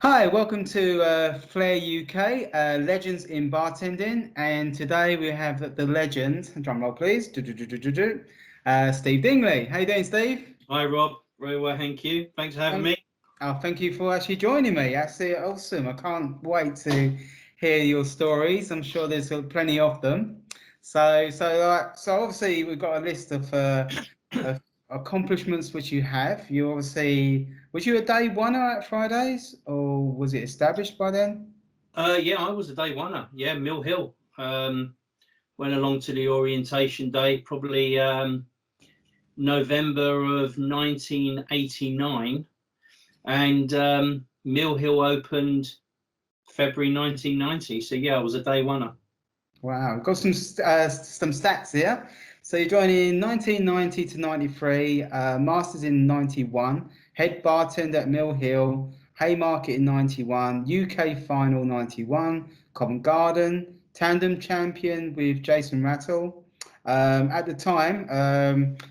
Hi, welcome to Flair UK, Legends in Bartending, and today we have the legend, drum roll please, Steve Dingley. How you doing, Steve? Hi, Rob. Very well, thank you. Thanks for having me. Oh, thank you for actually joining me. That's awesome. I can't wait to hear your stories. I'm sure there's plenty of them. So obviously we've got a list of accomplishments which you have. You obviously, was you a day oneer at Fridays, or was it established by then? Yeah, I was a day oneer. Yeah, Mill Hill. Went along to the orientation day, probably November of 1989, and Mill Hill opened February 1990. So yeah, I was a day oneer. Wow, got some stats here. So you joined in 1990 to 93, Masters in 91, head bartender at Mill Hill, Haymarket in 91, UK final 91, Covent Garden, tandem champion with Jason Rattle. At the time,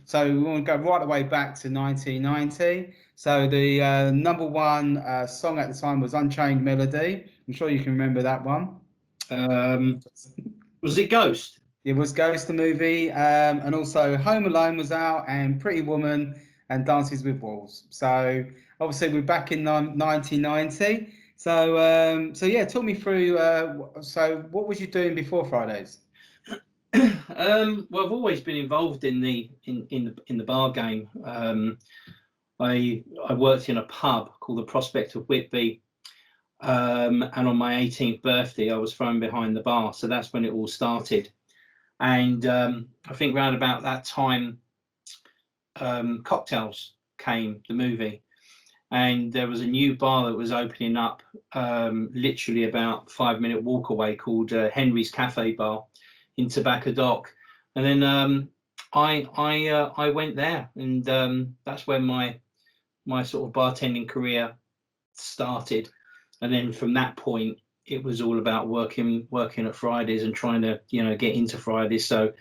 so we want to go right the way back to 1990. So the number one song at the time was Unchained Melody. I'm sure you can remember that one. Was it Ghost? It was Ghost the movie, and also Home Alone was out, and Pretty Woman and Dances with Wolves. So obviously we're back in 1990. So yeah, talk me through. So what was you doing before Fridays? Well, I've always been involved in the bar game. I worked in a pub called the Prospect of Whitby. And on my 18th birthday, I was thrown behind the bar. So that's when it all started. And I think round about that time, Cocktails came, the movie. And there was a new bar that was opening up literally about 5-minute walk away called Henry's Cafe Bar in Tobacco Dock. And then I went there, and that's when my sort of bartending career started. And then from that point, it was all about working at Fridays and trying to get into Fridays. So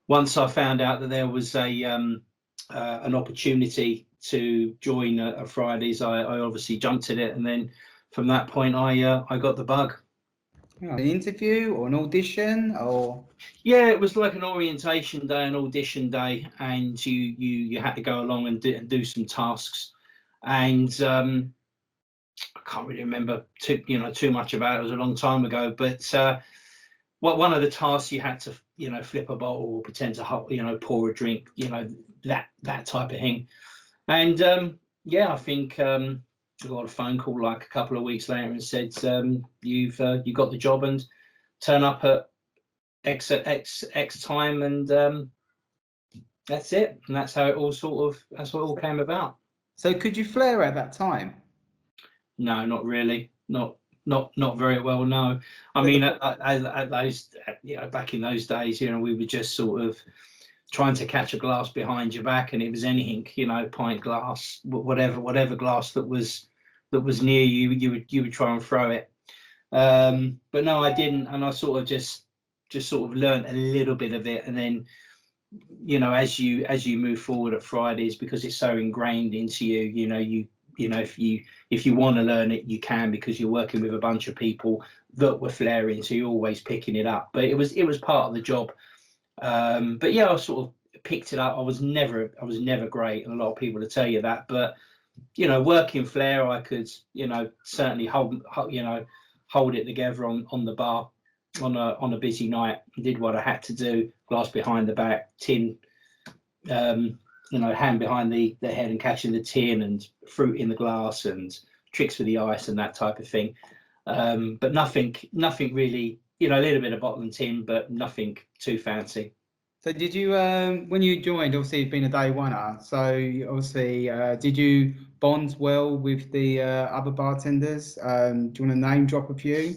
once I found out that there was an opportunity to join a Fridays, I obviously jumped at it, and then from that point, I got the bug. An interview or an audition, or Yeah, it was like an orientation day, an audition day, and you had to go along and do some tasks, and I can't really remember too much about it. It was a long time ago, but one of the tasks you had to flip a bottle or pretend to pour a drink, that type of thing. And yeah, I think I got a phone call like a couple of weeks later and said you got the job and turn up at X time, and that's it. And that's how it all that's what it all came about. so could you flare at that time? No, not really. Not very well. No, I mean at those back in those days, we were just sort of trying to catch a glass behind your back, and it was anything, pint glass, whatever glass that was near you, you would try and throw it. But no, I didn't, and I sort of just sort of learned a little bit of it, and then as you move forward at Fridays, because it's so ingrained into you, if you want to learn it, you can, because you're working with a bunch of people that were flaring, so you're always picking it up. But it was part of the job. But yeah, I sort of picked it up. I was never great, and a lot of people will tell you that. But working Flair, I could certainly hold it together on the bar on a busy night. Did what I had to do. Glass behind the back, tin. Hand behind the head and catching the tin, and fruit in the glass, and tricks with the ice and that type of thing. But nothing really, a little bit of bottle and tin, but nothing too fancy. So did you, when you joined, obviously you've been a day oneer, so obviously did you bond well with the other bartenders? Do you want to name drop a few?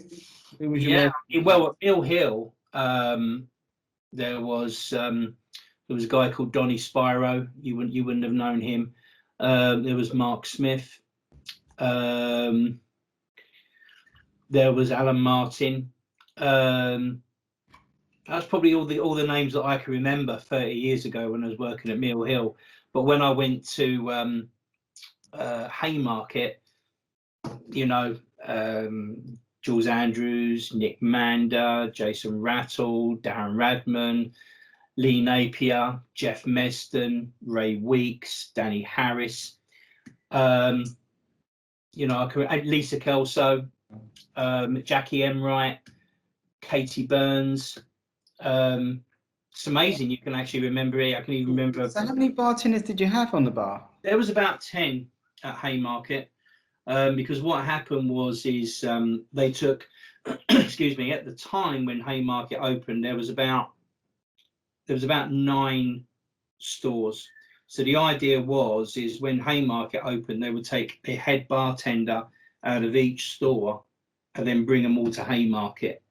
Who was Yeah, well, at Mill Hill, there was a guy called Donny Spiro. You wouldn't have known him. There was Mark Smith. There was Alan Martin. That's probably all the names that I can remember 30 years ago when I was working at Mill Hill. But when I went to Haymarket, you know, Jules Andrews, Nick Mander, Jason Rattle, Darren Radman, Lee Napier, Jeff Meston, Ray Weeks, Danny Harris, you know, Lisa Kelso, Jackie Emwright, Katie Burns. It's amazing you can actually remember it. I can even remember. So how many bartenders did you have on the bar? There was about 10 at Haymarket, because what happened was they took, excuse me, at the time when Haymarket opened, there was about 9 stores. So the idea is when Haymarket opened, they would take a head bartender out of each store and then bring them all to Haymarket.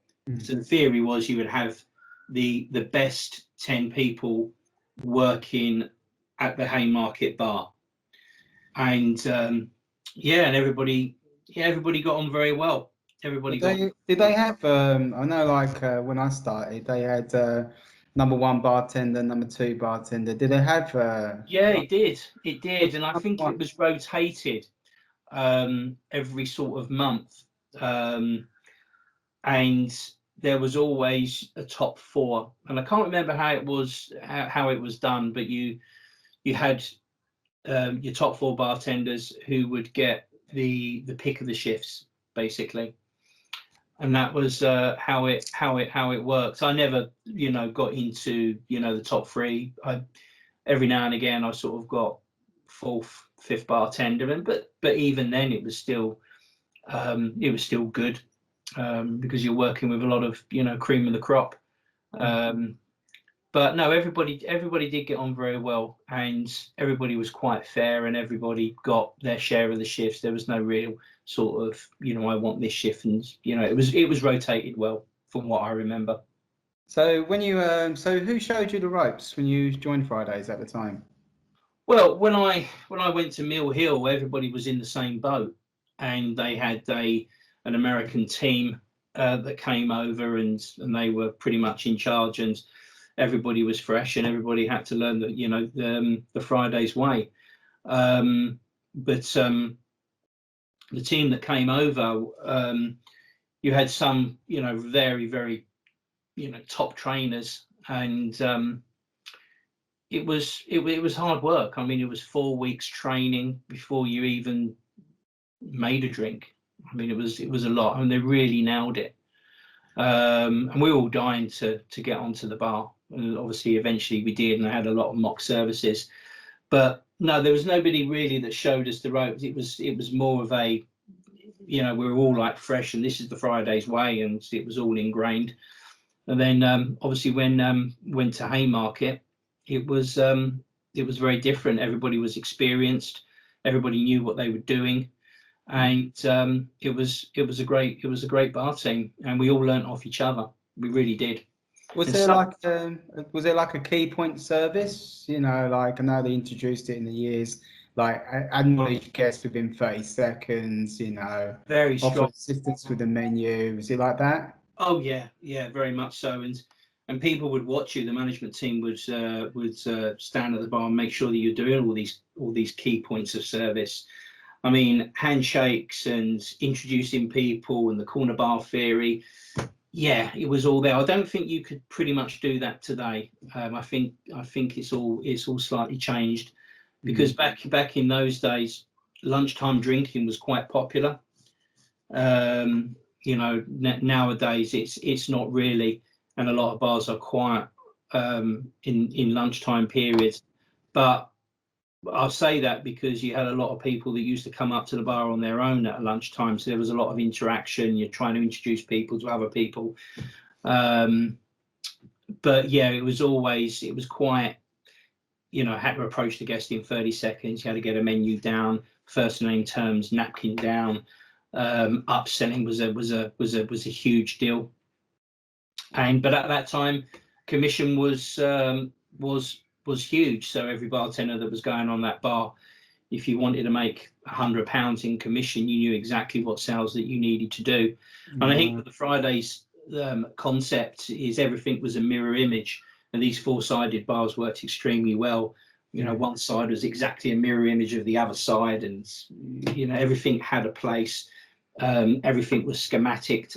So the theory was you would have the best 10 people working at the Haymarket bar, and and everybody got on very well. Did they have? I know, like when I started, they had number 1 bartender, number 2 bartender. Did they have? Yeah, it did, and I think it was rotated every sort of month, and there was always a top 4, and I can't remember how it was done, but you had your top 4 bartenders who would get the pick of the shifts, basically, and that was how it works. I never, you know, got into, you know, the top 3. Every now and again I sort of got 4th, 5th bartender, but even then it was still good, because you're working with a lot of, you know, cream of the crop. But no, everybody did get on very well, and everybody was quite fair, and everybody got their share of the shifts. There was no real sort of, you know, I want this shift, and, you know, it was rotated well from what I remember. So when you so who showed you the ropes when you joined Fridays at the time? Well, when I went to Mill Hill, everybody was in the same boat, and they had an American team that came over, and they were pretty much in charge, and everybody was fresh, and everybody had to learn the, you know, the Fridays way. But the team that came over, you had some, you know, very, very, you know, top trainers, and it was hard work. I mean, it was 4 weeks training before you even made a drink. I mean, it was a lot, and they really nailed it. And we were all dying to get onto the bar, and obviously eventually we did, and I had a lot of mock services. But no, there was nobody really that showed us the ropes. It was more of a, you know, we were all like fresh, and this is the Fridays way, and it was all ingrained. And then obviously when went to Haymarket, it was very different. Everybody was experienced, everybody knew what they were doing, and it was a great bar team, and we all learnt off each other. We really did. Was there like a key point service? You know, like I know they introduced it in the years, like acknowledge guests within 30 seconds. You know, Very strong. offer assistance with the menu. Was it like that? Oh yeah, very much so. And people would watch you. The management team would stand at the bar and make sure that you're doing all these key points of service. I mean, handshakes and introducing people and the corner bar theory. Yeah, it was all there. I don't think you could pretty much do that today. I think it's all slightly changed, because back in those days, lunchtime drinking was quite popular. You know, nowadays it's not really, and a lot of bars are quiet in lunchtime periods. But I'll say that because you had a lot of people that used to come up to the bar on their own at lunchtime, so there was a lot of interaction. You're trying to introduce people to other people, but yeah, it was quite, you know, had to approach the guest in 30 seconds. You had to get a menu down, first name terms, napkin down. Upselling was a huge deal, but at that time, commission was huge. So every bartender that was going on that bar, if you wanted to make £100 in commission, you knew exactly what sales that you needed to do. And I think that the Fridays concept is everything was a mirror image, and these 4-sided bars worked extremely well. You know, one side was exactly a mirror image of the other side, and, you know, everything had a place. Everything was schematic.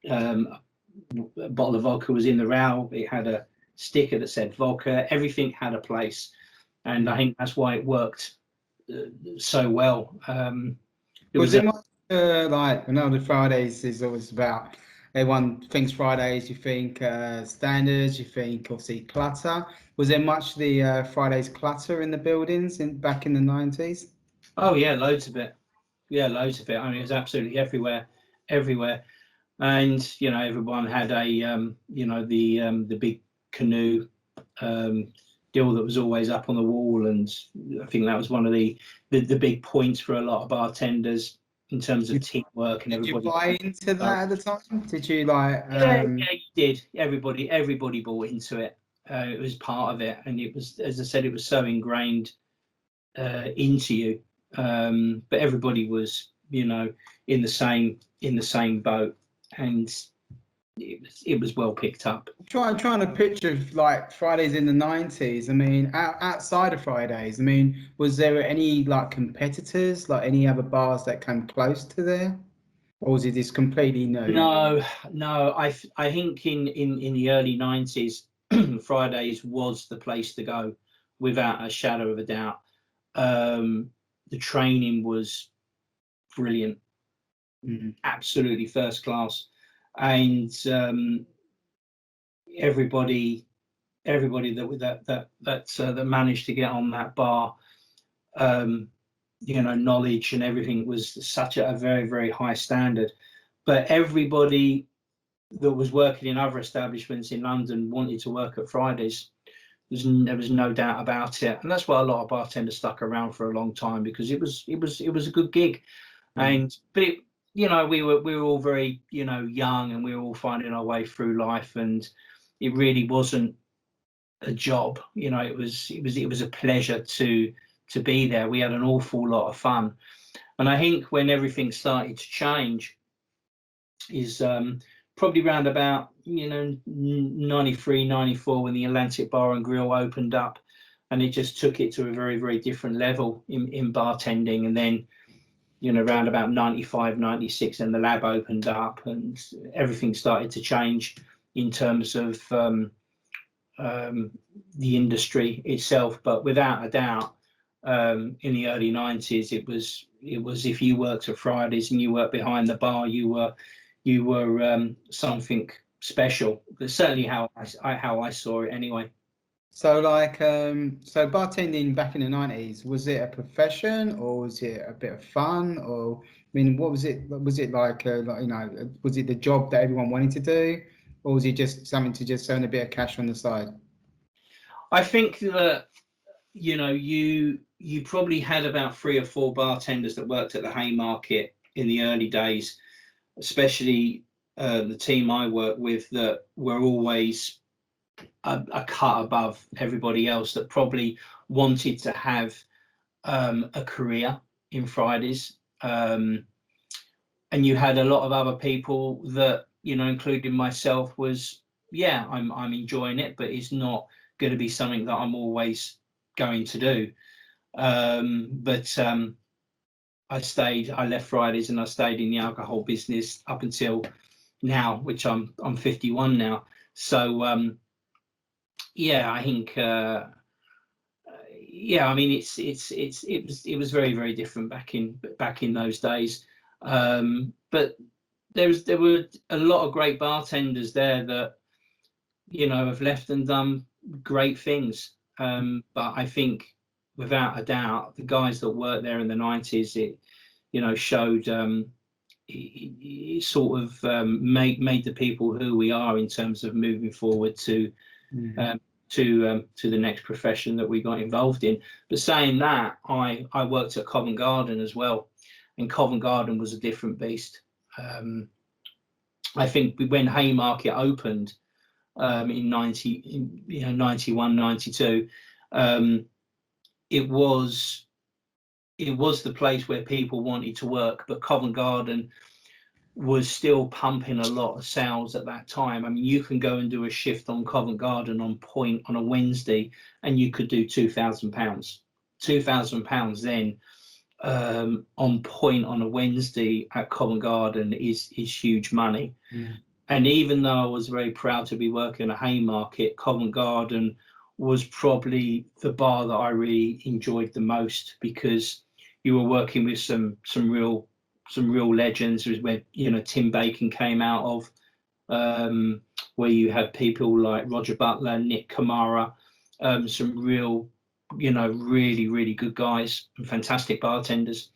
A bottle of vodka was in the rail. It had a sticker that said vodka. Everything had a place, and I think that's why it worked so well. Was it much like, I know the Fridays is always about, everyone thinks Fridays, you think standards, you think obviously clutter. Was there much the Fridays clutter in the buildings back in the 90s? Oh yeah, loads of it. Yeah, loads of it. I mean, it was absolutely everywhere, everywhere. And everyone had a the big canoe deal that was always up on the wall, and I think that was one of the big points for a lot of bartenders in terms of teamwork and everybody. Did you buy into that at the time? Did you like? Yeah, you did. Everybody bought into it. It was part of it, and it was, as I said, it was so ingrained into you. But everybody was, in the same boat, and it was well picked up. Trying to picture like Fridays in the 90s. I mean, outside of Fridays, I mean, was there any like competitors, like any other bars that came close to there, or was it just completely new? No. I think in the early 90s, Fridays was the place to go, without a shadow of a doubt. The training was brilliant, absolutely first class, and everybody that managed to get on that bar, knowledge and everything was such a very, very high standard. But everybody that was working in other establishments in London wanted to work at Fridays. There was no doubt about it, and that's why a lot of bartenders stuck around for a long time, because it was a good gig. And but it, we were all very young, and we were all finding our way through life, and it really wasn't a job. It was a pleasure to be there. We had an awful lot of fun, and I think when everything started to change is probably around about 93, 94, when the Atlantic Bar and Grill opened up, and it just took it to a very, very different level in bartending. And then around about 95, 96, and the lab opened up, and everything started to change in terms of the industry itself. But without a doubt, in the early 90s, it was if you worked at Fridays and you worked behind the bar, you were something special. That's certainly how I saw it anyway. So like, so bartending back in the 90s, was it a profession, or was it a bit of fun? Or, I mean, what was it? Was it like, was it the job that everyone wanted to do, or was it just something to just earn a bit of cash on the side? I think that you probably had about 3 or 4 bartenders that worked at the Haymarket in the early days, especially the team I worked with, that were always a cut above everybody else, that probably wanted to have a career in Fridays. And you had a lot of other people that, including myself, was, I'm enjoying it, but it's not going to be something that I'm always going to do. But I left Fridays, and I stayed in the alcohol business up until now, which I'm 51 now. So I think I mean, it was very, very different back in those days. But there were a lot of great bartenders there that have left and done great things. But I think, without a doubt, the guys that worked there in the 90s, it showed, it sort of made the people who we are in terms of moving forward to the next profession that we got involved in. But saying that, I worked at Covent Garden as well, and Covent Garden was a different beast. I think when Haymarket opened in 91, 92, it was the place where people wanted to work, but Covent Garden was still pumping a lot of sales at that time. I mean, you can go and do a shift on Covent Garden on Point on a Wednesday, and you could do £2,000. £2,000 then on point on a Wednesday at Covent Garden is huge money. Mm. And even though I was very proud to be working at Haymarket, Covent Garden was probably the bar that I really enjoyed the most, because you were working with some real legends. It was where, you know, Tim Bacon came out of, where you had people like Roger Butler, Nick Kamara, some real, you know, really good guys and fantastic bartenders.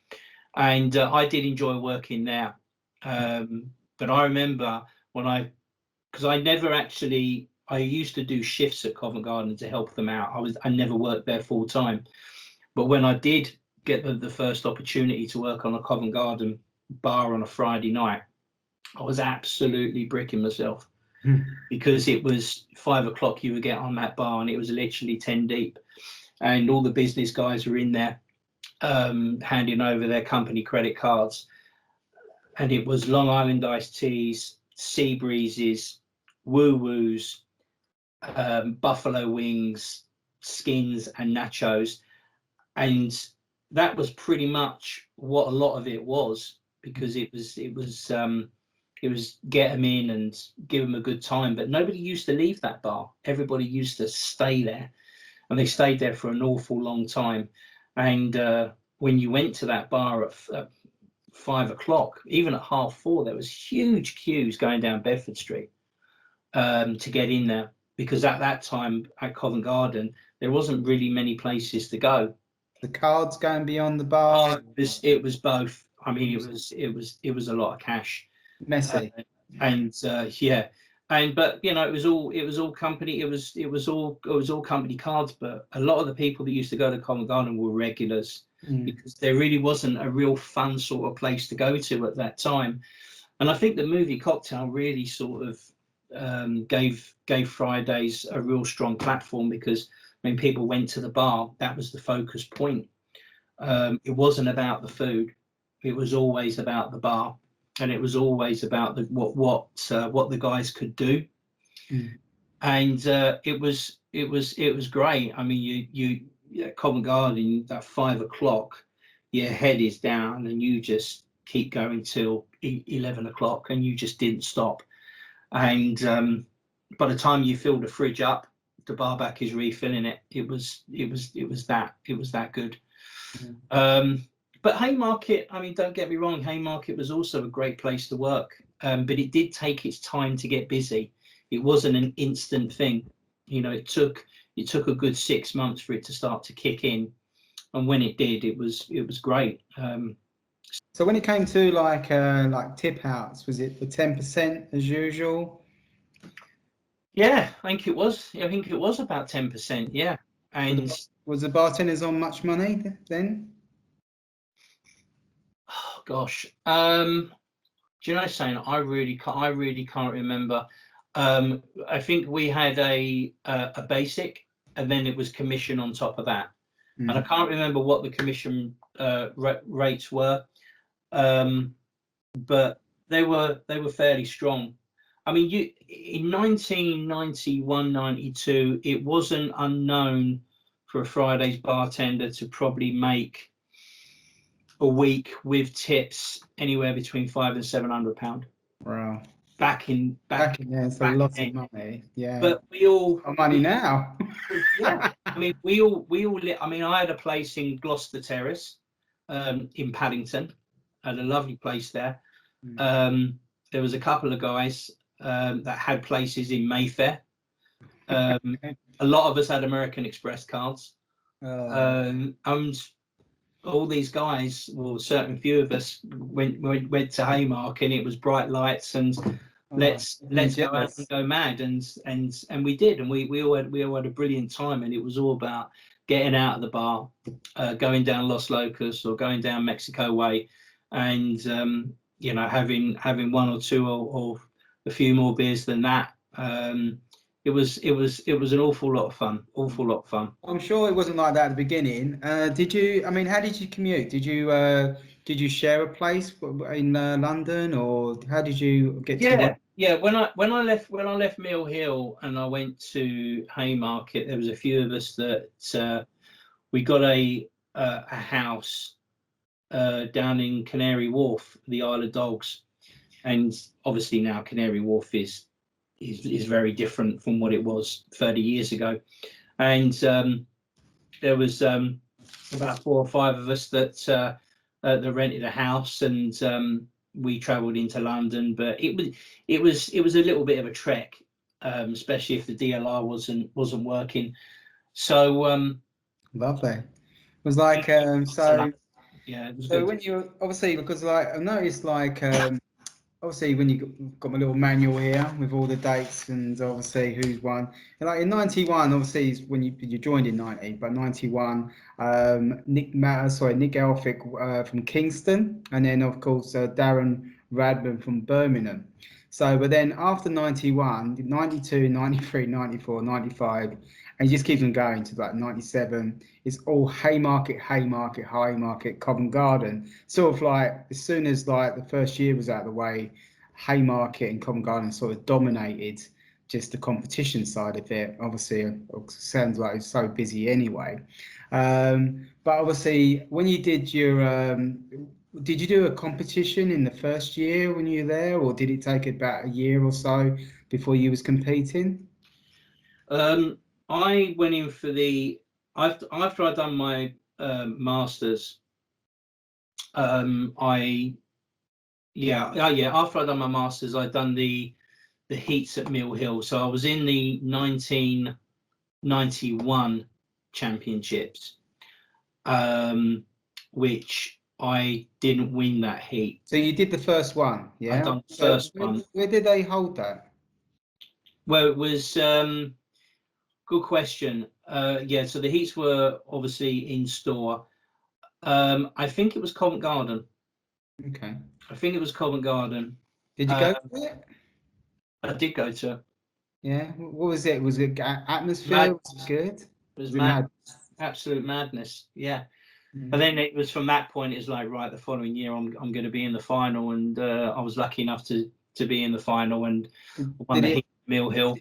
And I did enjoy working there. But I remember because I never actually, I used to do shifts at Covent Garden to help them out. I never worked there full time. But when I did get the first opportunity to work on a Covent Garden bar on a Friday night, I was absolutely bricking myself, because it was 5 o'clock you would get on that bar and it was literally 10 deep. And all the business guys were in there, handing over their company credit cards. And it was Long Island iced teas, sea breezes, woo woos, buffalo wings, skins, and nachos. And that was pretty much what a lot of it was, because it was get them in and give them a good time. But nobody used to leave that bar. Everybody used to stay there, and they stayed there for an awful long time. And when you went to that bar at 5 o'clock, even at 4:30, there was huge queues going down Bedford Street to get in there, because at that time at Covent Garden there wasn't really many places to go. The cards going beyond the bar. It was both. I mean, it was a lot of cash. Messy. Yeah, but you know, it was all company. It was all company cards. But a lot of the people that used to go to Covent Garden were regulars, because there really wasn't a real fun sort of place to go to at that time. And I think the movie Cocktail really sort of gave Fridays a real strong platform, because when people went to the bar, that was the focus point. It wasn't about the food; it was always about the bar, and it was always about what the guys could do. And it was great. I mean, you at Covent Garden at 5 o'clock, your head is down, and you just keep going till 11 o'clock, and you just didn't stop. And by the time you fill the fridge up, the bar back is refilling it. It was that good. But Haymarket, I mean, don't get me wrong, Haymarket was also a great place to work, but it did take its time to get busy. It wasn't an instant thing. You know, it took a good 6 months for it to start to kick in, and when it did, it was great. So when it came to like tip outs, was it the 10% as usual? Yeah, I think it was about 10%. Yeah, and was the bartenders on much money then? Oh gosh, do you know, saying I really can't remember. I think we had a basic, and then it was commission on top of that, and I can't remember what the commission rates were, but they were fairly strong. I mean, in 1991, 92, it wasn't unknown for a Fridays bartender to probably make a week with tips anywhere between £500 and £700. Wow. Back in yeah, it's a lot of money. Yeah. But we all money now. Yeah. I mean, we all I mean, I had a place in Gloucester Terrace, in Paddington. I had a lovely place there. There was a couple of guys that had places in Mayfair. A lot of us had American Express cards. And all these guys, well, certain few of us went to Haymarket, and it was bright lights and let's go out and go mad, and we did, and we all had a brilliant time, and it was all about getting out of the bar, going down Los Locos or going down Mexico Way, and you know, having one or two or a few more beers than that. It was an awful lot of fun. I'm sure it wasn't like that at the beginning. Did you? I mean, how did you commute? Did you share a place in London, or how did you get to work? Yeah. When I left Mill Hill and I went to Haymarket, there was a few of us that we got a house down in Canary Wharf, the Isle of Dogs, and obviously now Canary Wharf is very different from what it was 30 years ago. And there was about 4 or 5 of us that rented a house, and we travelled into London. But it was a little bit of a trek, especially if the DLR wasn't working. So Lovely. It was like so. Yeah, it was So good. when you obviously, because like I noticed like obviously when you got my little manual here with all the dates and obviously who's won. And like in 91, obviously is when you joined in 90, but 91, Nick Elphick from Kingston, and then of course Darren Radman from Birmingham. So, but then after 91, 92, 93, 94, 95, and you just keep on going to like 97, it's all Haymarket, Covent Garden. Sort of like as soon as like the first year was out of the way, Haymarket and Covent Garden sort of dominated just the competition side of it. Obviously, it sounds like it's so busy anyway. But obviously, when you did you do a competition in the first year when you were there, or did it take about a year or so before you was competing? I went in for after I'd done my masters. After I'd done my masters, I'd done the heats at Mill Hill. So I was in the 1991 championships, which I didn't win that heat. So you did the first one, yeah? I done the first one. Where did they hold that? Well, it was good question. Yeah, so the heats were obviously in store. I think it was Covent Garden. Okay. I think it was Covent Garden. Did you go to it? I did go to it. Yeah. What was it? Was it atmosphere? Was it good? It was mad. Absolute madness. Yeah. And then it was from that point, it's like, right, the following year I'm going to be in the final, and I was lucky enough to be in the final and won the heat at Mill Hill.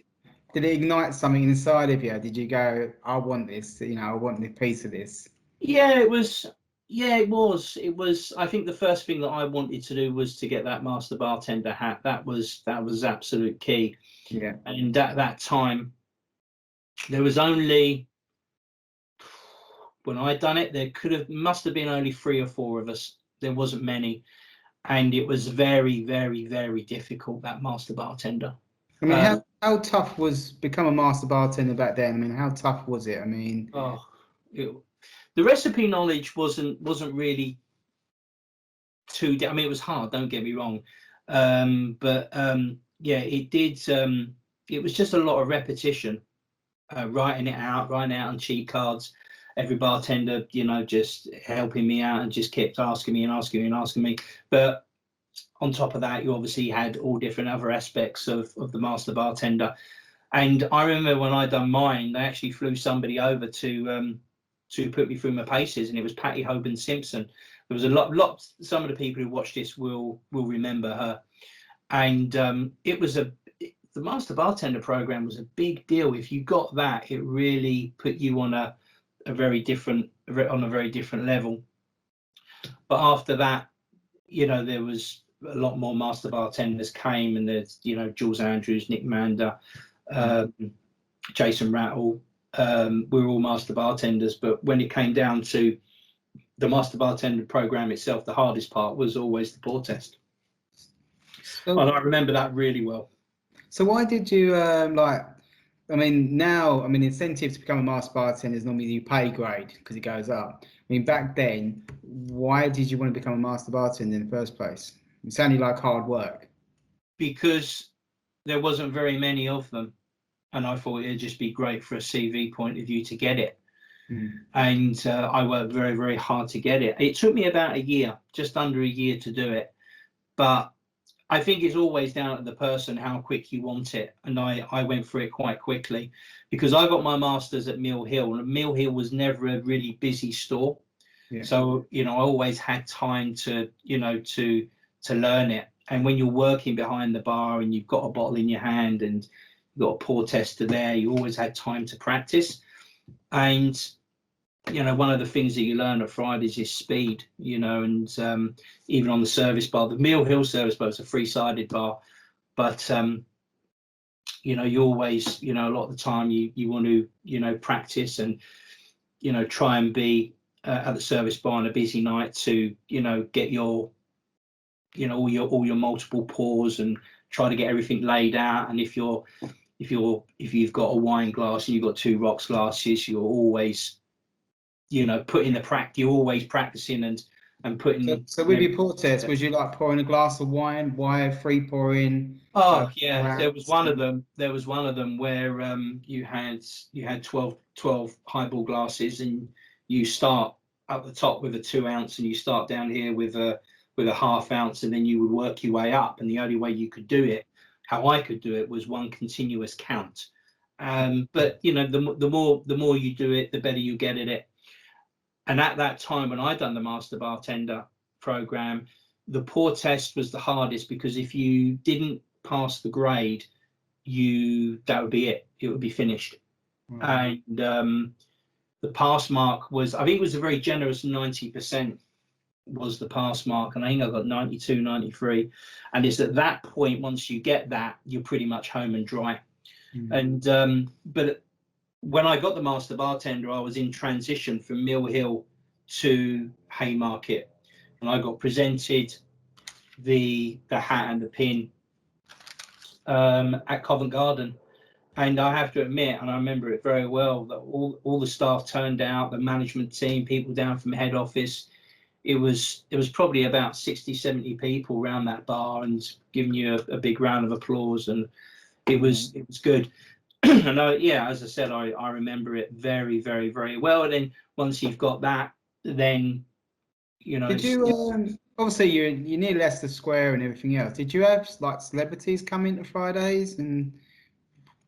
Did it ignite something inside of you? Did you go, I want this, I want a piece of this? Yeah, it was. Yeah, it was. It was. I think the first thing that I wanted to do was to get that master bartender hat. That was absolute key. Yeah. And at that time, there was only, when I'd done it, there must have been only 3 or 4 of us. There wasn't many, and it was very, very, very difficult, that master bartender. I mean, how tough was become a master bartender back then? I mean, how tough was it? I mean, the recipe knowledge wasn't really too. I mean, it was hard. Don't get me wrong, but yeah, it did. It was just a lot of repetition, writing it out on cheat cards. Every bartender, just helping me out and just kept asking me. But on top of that, you obviously had all different other aspects of the master bartender. And I remember when I done mine, they actually flew somebody over to put me through my paces, and it was Patti, Hogan, Simpson. There was a lot. Some of the people who watch this will remember her, and the master bartender program was a big deal. If you got that, it really put you on a very different level. But after that, there was a lot more master bartenders came, and there's Jules Andrews, Nick Mander, Jason Rattle. We were all master bartenders, but when it came down to the master bartender program itself, the hardest part was always the pour test. And I remember that really well. So why did you now, incentive to become a master bartender is normally you pay grade because it goes up. I mean, back then, why did you want to become a master bartender in the first place? It sounded like hard work. Because there wasn't very many of them, and I thought it'd just be great for a CV point of view to get it. And I worked very, very hard to get it. It took me about a year, just under a year, to do it. But I think it's always down to the person how quick you want it. And I went through it quite quickly because I got my masters at Mill Hill, and Mill Hill was never a really busy store. Yeah. So, I always had time to learn it. And when you're working behind the bar and you've got a bottle in your hand and you've got a pour tester there, you always had time to practice. And one of the things that you learn at Fridays is speed, and even on the service bar, the Mill Hill service bar is a three-sided bar, but you always, a lot of the time you want to, practice and, try and be at the service bar on a busy night to, get your, all your multiple pours and try to get everything laid out. And if you've got a wine glass and you've got two rocks glasses, you're always, putting you're always practicing and putting. So with your pour test, was you like pouring a glass of wine, free pouring? Oh yeah, there was one of them where you had 12 highball glasses, and you start at the top with a 2 ounce and you start down here with a half ounce, and then you would work your way up. And the only way you could do it, how I could do it, was one continuous count. But the more you do it, the better you get at it. And at that time, when I'd done the Master Bartender program, the pour test was the hardest, because if you didn't pass the grade, that would be it. It would be finished. And the pass mark was, I think it was a very generous 90% was the pass mark. And I think I got 92, 93. And it's at that point, once you get that, you're pretty much home and dry. And but when I got the Master Bartender, I was in transition from Mill Hill to Haymarket, and I got presented the hat and the pin at Covent Garden. And I have to admit, and I remember it very well, that all the staff turned out, the management team, people down from head office. It was probably about 60, 70 people around that bar and giving you a big round of applause, and it was good. And as I said, I remember it very, very, very well. And then once you've got that, then Did you obviously you near Leicester Square and everything else? Did you have like celebrities come into Fridays and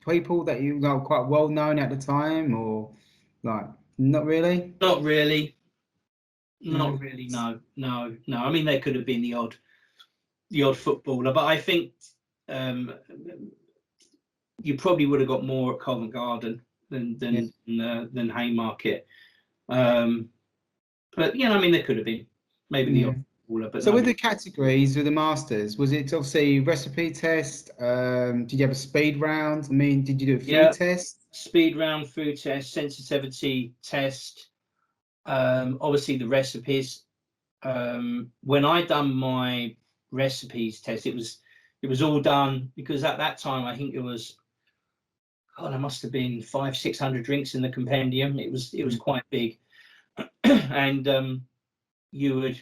people that you know quite well known at the time, or like not really? Not really. Not really. No. I mean, there could have been the odd footballer, but I think you probably would have got more at Covent Garden than Haymarket. But I mean, there could have been maybe the odd footballer. But so with the categories with the Masters, was it obviously recipe test? Did you have a speed round? I mean, did you do a food test? Speed round, food test, sensitivity test. Obviously the recipes. When I done my recipes test, it was all done, because at that time I think it was, there must have been 500-600 drinks in the compendium. It was quite big. And you would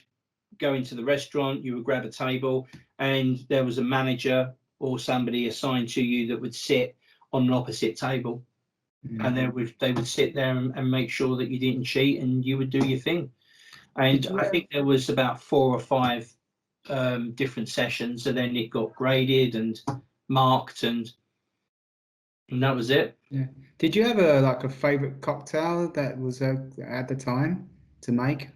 go into the restaurant, you would grab a table, and there was a manager or somebody assigned to you that would sit on an opposite table. And they would sit there and make sure that you didn't cheat, and you would do your thing. And I think there was about 4 or 5 different sessions, and then it got graded and marked, and that was it. Yeah. Did you have a favorite cocktail that was at the time to make?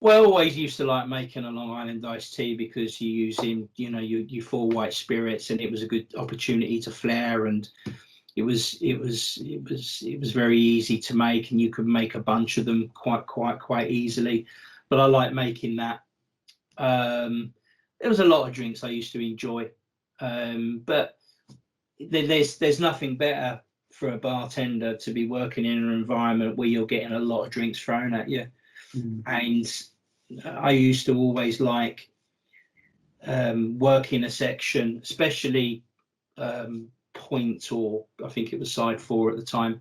Well, I always used to like making a Long Island iced tea, because you're using, your 4 white spirits, and it was a good opportunity to Flair, and it was very easy to make, and you could make a bunch of them quite easily. But I like making that. There was a lot of drinks I used to enjoy, but there's nothing better for a bartender to be working in an environment where you're getting a lot of drinks thrown at you. And I used to always like working a section, especially point, or I think it was side 4 at the time,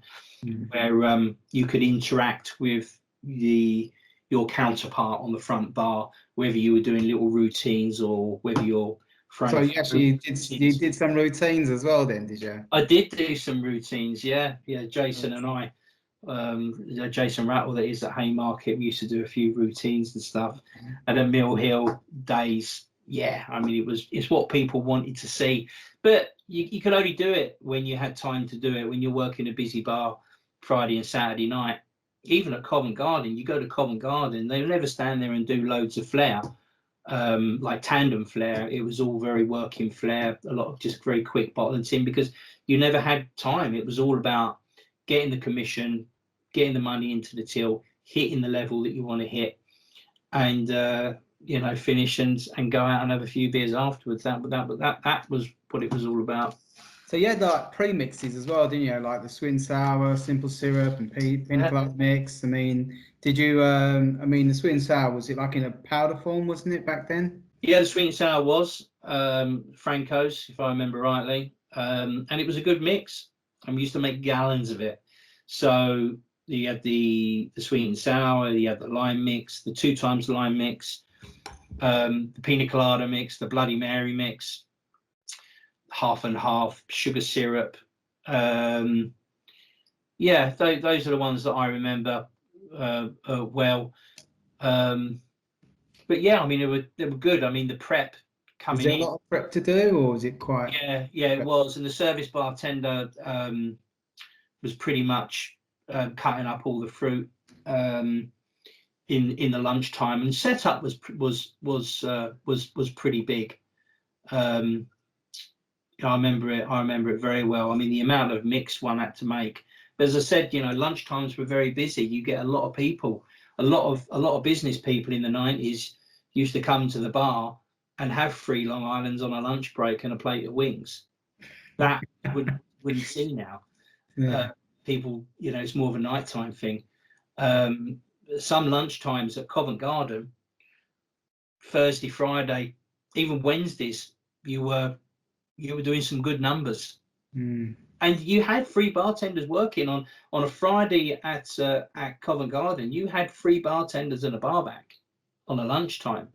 where you could interact with your counterpart on the front bar, whether you were doing little routines or whether you're throwing. So you actually did some routines as well then, did you? I did do some routines, yeah. Jason and I, Jason Rattle, that is at Haymarket, we used to do a few routines and stuff. And at Mill Hill days, I mean, it's what people wanted to see, but you could only do it when you had time to do it, when you're working a busy bar Friday and Saturday night. Even at Covent Garden, you go to Covent Garden, they'll never stand there and do loads of Flair, like tandem Flair. It was all very working Flair, a lot of just very quick bottle and tin, because you never had time. It was all about getting the commission, getting the money into the till, hitting the level that you want to hit, and finish and go out and have a few beers afterwards. That was what it was all about. So you had like pre-mixes as well, didn't you? Like the sweet and sour, simple syrup, and pina colada mix. I mean, did you? The sweet and sour, was it like in a powder form, wasn't it, back then? Yeah, the sweet and sour was Franco's, if I remember rightly, and it was a good mix. And we used to make gallons of it. So you had the sweet and sour, you had the lime mix, the 2 times lime mix, the pina colada mix, the Bloody Mary mix, half and half, sugar syrup. Those are the ones that I remember well. But yeah, I mean, they were good. I mean, the prep coming in. Was there a lot of prep to do, or was it quite? Yeah, it was. And the service bartender was pretty much cutting up all the fruit in the lunchtime, and setup was pretty big. I remember it very well. I mean, the amount of mix one had to make. But as I said, lunchtimes were very busy. You get a lot of people, a lot of business people in the 90s used to come to the bar and have 3 Long Islands on a lunch break and a plate of wings. That wouldn't see now. Yeah. People, it's more of a nighttime thing. Some lunchtimes at Covent Garden, Thursday, Friday, even Wednesdays, you were doing some good numbers. And you had 3 bartenders working on a Friday at Covent Garden. You had 3 bartenders and a barback on a lunchtime.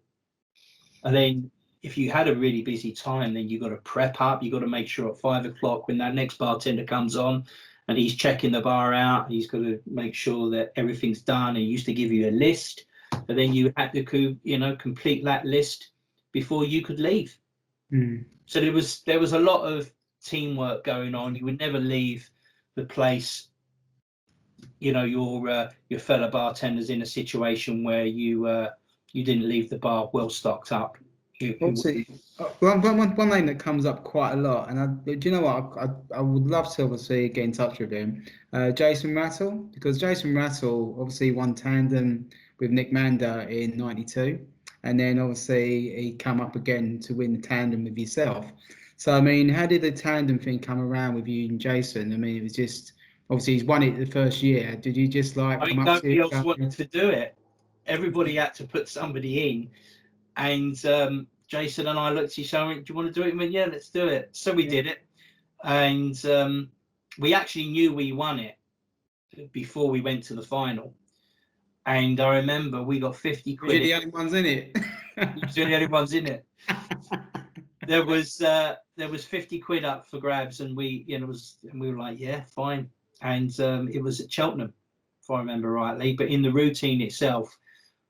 And then if you had a really busy time, then you got to prep up. You got to make sure at 5 o'clock when that next bartender comes on and he's checking the bar out, he's got to make sure that everything's done. And he used to give you a list, but then you had to complete that list before you could leave. So there was a lot of teamwork going on. You would never leave the place, your fellow bartenders in a situation where you didn't leave the bar well stocked up. Obviously, one name that comes up quite a lot, and do you know what? I would love to obviously get in touch with him, Jason Rattle, because Jason Rattle obviously won tandem with Nick Manda in '92, and then obviously he come up again to win the tandem with yourself. So I mean, how did the tandem thing come around with you and Jason? I mean, it was just obviously he's won it the first year. Did you just like come up to? Nobody else wanted to do it. Everybody had to put somebody in. And Jason and I looked at each other, do you want to do it? And we went, yeah, let's do it. So we did it. And we actually knew we won it before we went to the final. And I remember we got 50 quid. You're the only ones in it. You're the only ones in it. There was 50 quid up for grabs, and we were like, yeah, fine. And it was at Cheltenham, if I remember rightly. But in the routine itself,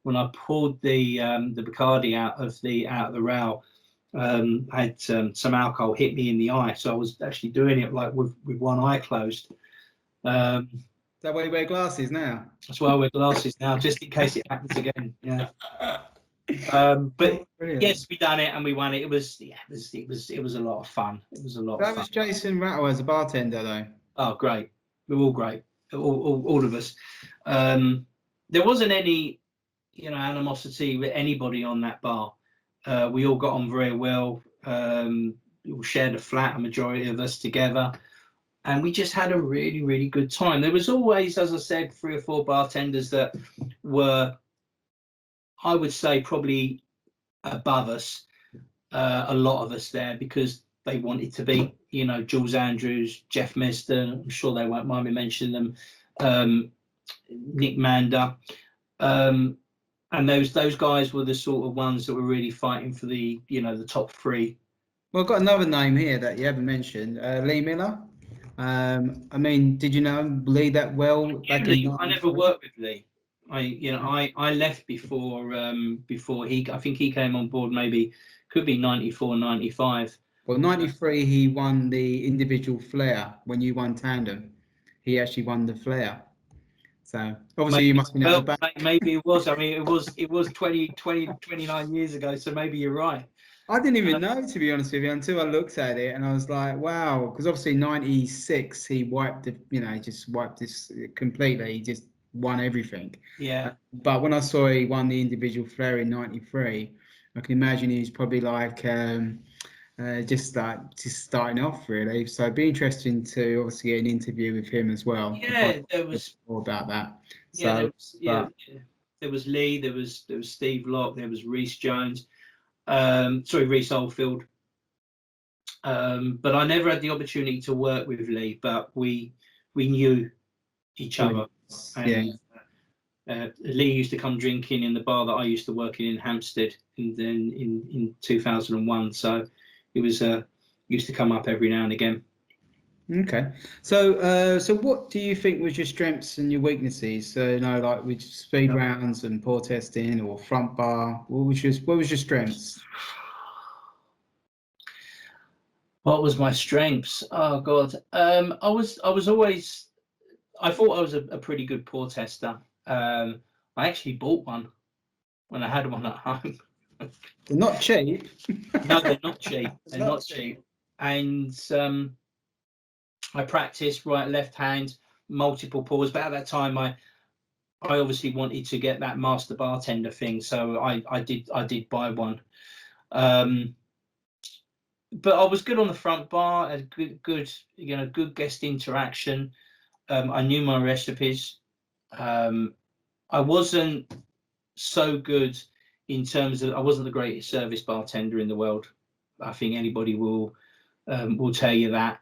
when I pulled the Bacardi out of the rail, I had some alcohol hit me in the eye, so I was actually doing it like with one eye closed. Is that why you wear glasses now? That's why I wear glasses now, just in case it happens again. Yeah. But brilliant. Yes, we done it and we won it. It was a lot of fun. It was a lot. That was Jason Rattle as a bartender, though. Oh, great! We were all great, all of us. There wasn't any animosity with anybody on that bar. We all got on very well. We all shared a flat, a majority of us together, and we just had a really, really good time. There was always, as I said, 3 or 4 bartenders that were, I would say, probably above us, a lot of us there, because they wanted to be, Jules Andrews, Jeff Meston, I'm sure they won't mind me mentioning them, Nick Manda. And those guys were the sort of ones that were really fighting for the top 3. Well, I've got another name here that you haven't mentioned, Lee Miller. I mean, did you know Lee that well? I never worked with Lee. I left before he. I think he came on board. Maybe could be 94, 95. Well, 93 he won the individual Flair when you won tandem. He actually won the Flair. So obviously you must be know back. Maybe it was. I mean, it was 29 years ago. So maybe you're right. I didn't even know, to be honest with you, until I looked at it and I was like, wow, because obviously 96 he wiped it, he just wiped this completely. He just won everything. Yeah, But when I saw he won the individual Flair in 93, I can imagine he was probably like just starting off really. So it'd be interesting to obviously get an interview with him as well and find yeah. There out was, more about that. yeah, there So, was, yeah, but yeah. There was Lee. There was Steve Locke. There was Reece Jones. Sorry, Reece Oldfield. But I never had the opportunity to work with Lee, but we knew each other, yeah, and Lee used to come drinking in the bar that I used to work in Hampstead in 2001. So it was used to come up every now and again. okay. So what do you think was your strengths and your weaknesses? So, like with speed Yep. rounds and pour testing or front bar, what was your strengths? What was my strengths? Oh God, I was always, I thought I was a pretty good pour tester. I actually bought one when I had one at home. They're not cheap. No, they're not cheap. It's They're not not cheap. cheap. And I practiced right, left hand, multiple pours. But at that time, I obviously wanted to get that master bartender thing, so I did buy one. Um, but I was good on the front bar, had good guest interaction. I knew my recipes. Um, I wasn't so good in terms of, I wasn't the greatest service bartender in the world. I think anybody will tell you that.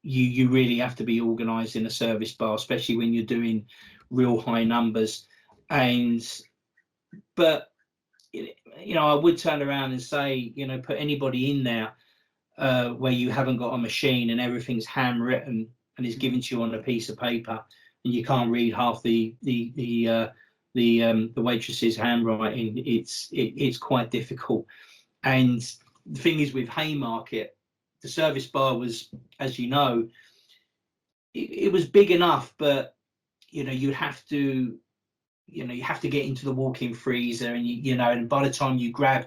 You really have to be organised in a service bar, especially when you're doing real high numbers. And but I would turn around and say, put anybody in there where you haven't got a machine and everything's handwritten and is given to you on a piece of paper, and you can't read half the waitress's handwriting. It's quite difficult. And the thing is, with Haymarket, the service bar was, as you know, it was big enough, but you have to get into the walk-in freezer, and and by the time you grab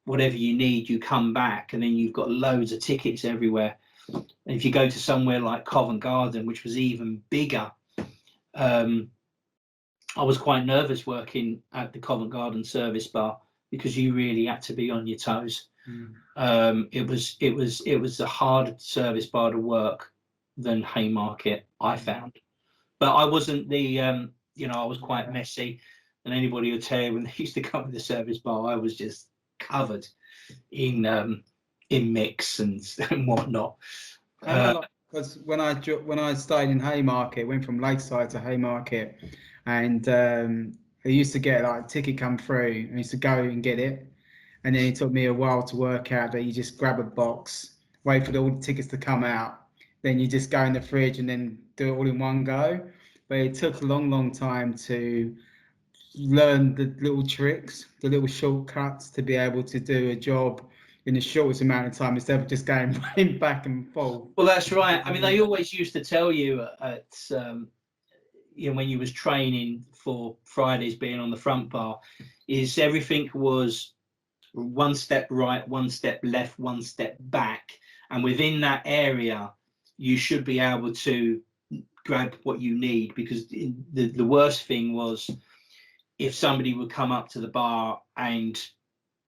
whatever you need, you come back and then you've got loads of tickets everywhere. And if you go to somewhere like Covent Garden, which was even bigger, I was quite nervous working at the Covent Garden service bar because you really had to be on your toes. It was a harder service bar to work than Haymarket, I found. But I wasn't I was quite messy, and anybody would tell you when they used to come to the service bar, I was just covered in mix and whatnot. I know, because when I started in Haymarket, went from Lakeside to Haymarket, and I used to get like a ticket come through. I used to go and get it, and then it took me a while to work out that you just grab a box, wait for all the tickets to come out, then you just go in the fridge and then do it all in one go. But it took a long, long time to learn the little tricks, the little shortcuts to be able to do a job in the shortest amount of time instead of just going back and forth. Well, that's right. I mean, they always used to tell you at when you was training for Fridays being on the front bar, is everything was one step right, one step left, one step back, and within that area, you should be able to grab what you need. Because the worst thing was if somebody would come up to the bar and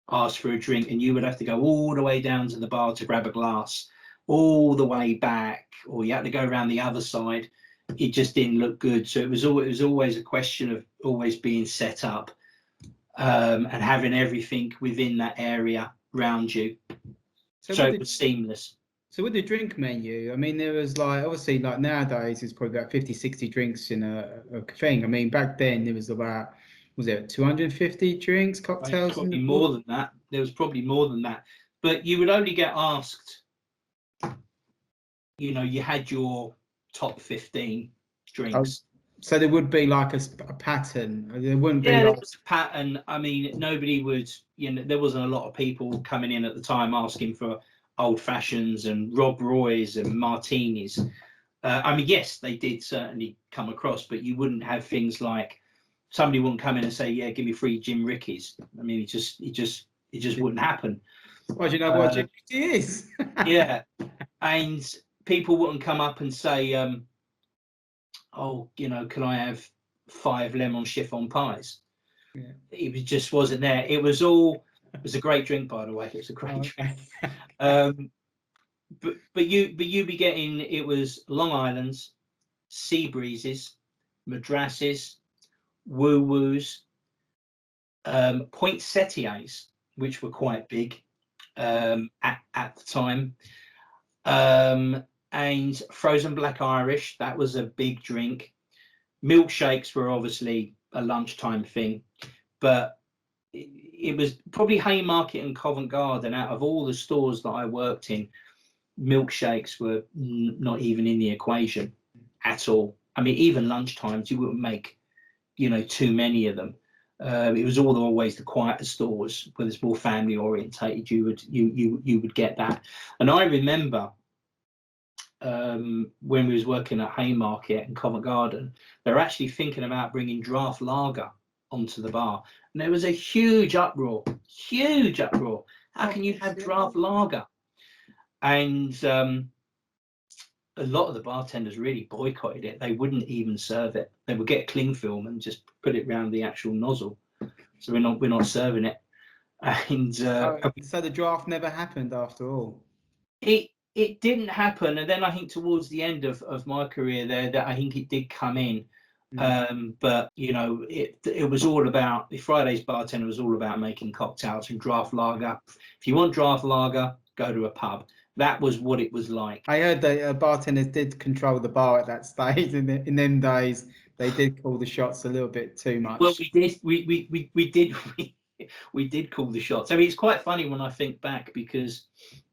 ask for a drink, and you would have to go all the way down to the bar to grab a glass, all the way back, or you had to go around the other side. It just didn't look good. So it was always a question of always being set up and having everything within that area around you. So it was seamless. So with the drink menu, I mean, there was like, obviously, like nowadays, it's probably about 50, 60 drinks in a thing. I mean, back then, there was about, was it 250 drinks, cocktails? Probably more than that. There was probably more than that. But you would only get asked, you had your top 15 drinks. So there would be like a pattern. There wouldn't be Yeah, there like, was a pattern. I mean, nobody would, there wasn't a lot of people coming in at the time asking for old fashions and Rob Roys and martinis. I mean, yes, they did certainly come across, but you wouldn't have things like, somebody wouldn't come in and say, yeah, give me 3 Jim Rickeys. I mean, it just It just wouldn't happen. Well, do you know what GPT is? Yeah, and people wouldn't come up and say, "Oh, can I have 5 lemon chiffon pies?" Yeah. It just wasn't there. It was a great drink, by the way. It was a great drink. But you be getting, it was Long Islands, sea breezes, madrasses, woo woos, poinsettias, which were quite big at the time, and frozen black Irish. That was a big drink. Milkshakes were obviously a lunchtime thing, but it was probably Haymarket and Covent Garden, out of all the stores that I worked in, milkshakes were not even in the equation at all. I mean, even lunchtimes, you wouldn't make, too many of them. It was always the quieter stores where it's more family orientated. You would get that. And I remember when we was working at Haymarket and Covent Garden, they were actually thinking about bringing draft lager onto the bar, and there was a huge uproar. How can you have draft lager? And a lot of the bartenders really boycotted it. They wouldn't even serve it. They would get cling film and just put it around the actual nozzle. So we're not serving it. And so the draft never happened after all. It didn't happen. And then I think towards the end of my career there, that I think it did come in. But it was all about, the Fridays Bartender was all about making cocktails and draft lager. If you want draft lager, go to a pub. That was what it was like. I heard that bartenders did control the bar at that stage. In them days, they did call the shots a little bit too much. Well, we did call the shots. I mean, it's quite funny when I think back, because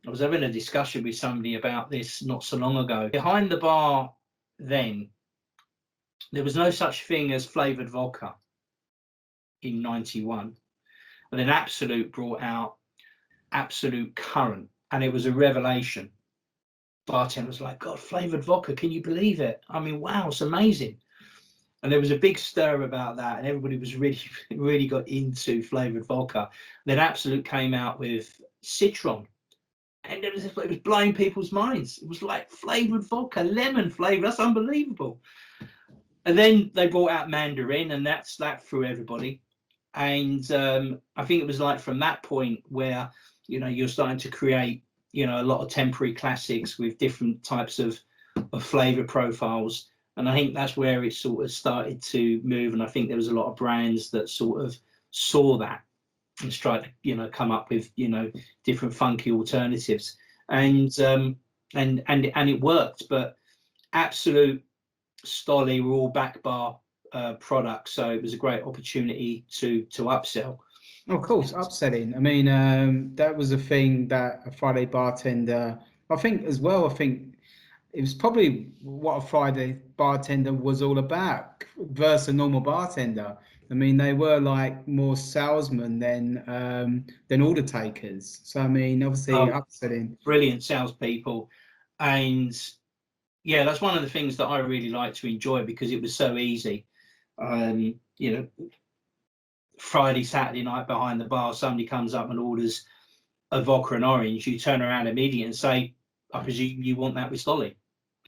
I was having a discussion with somebody about this not so long ago. Behind the bar then, there was no such thing as flavoured vodka in 91. And then Absolute brought out Absolute Currant, and it was a revelation. Bartender was like, God, flavoured vodka, can you believe it? I mean, wow, it's amazing. And there was a big stir about that, and everybody was really got into flavoured vodka. Then Absolute came out with Citron, and it was blowing people's minds. It was like flavoured vodka, lemon flavour, that's unbelievable. And then they brought out Mandarin, and that threw everybody. And I think it was like from that point where, you're starting to create, a lot of temporary classics with different types of flavour profiles. And I think that's where it sort of started to move. And I think there was a lot of brands that sort of saw that and tried to, come up with, different funky alternatives. And it worked. But Absolute, Stolly were all back bar products, so it was a great opportunity to upsell. Of course, upselling. I mean, that was a thing that a Friday bartender, I think as well. I think it was probably what a Friday bartender was all about versus a normal bartender. I mean, they were like more salesmen than order takers. So I mean, obviously, upselling. Brilliant salespeople, and yeah, that's one of the things that I really like to enjoy, because it was so easy. Friday, Saturday night behind the bar, somebody comes up and orders a vodka and orange. You turn around immediately and say, I presume you want that with Stolly.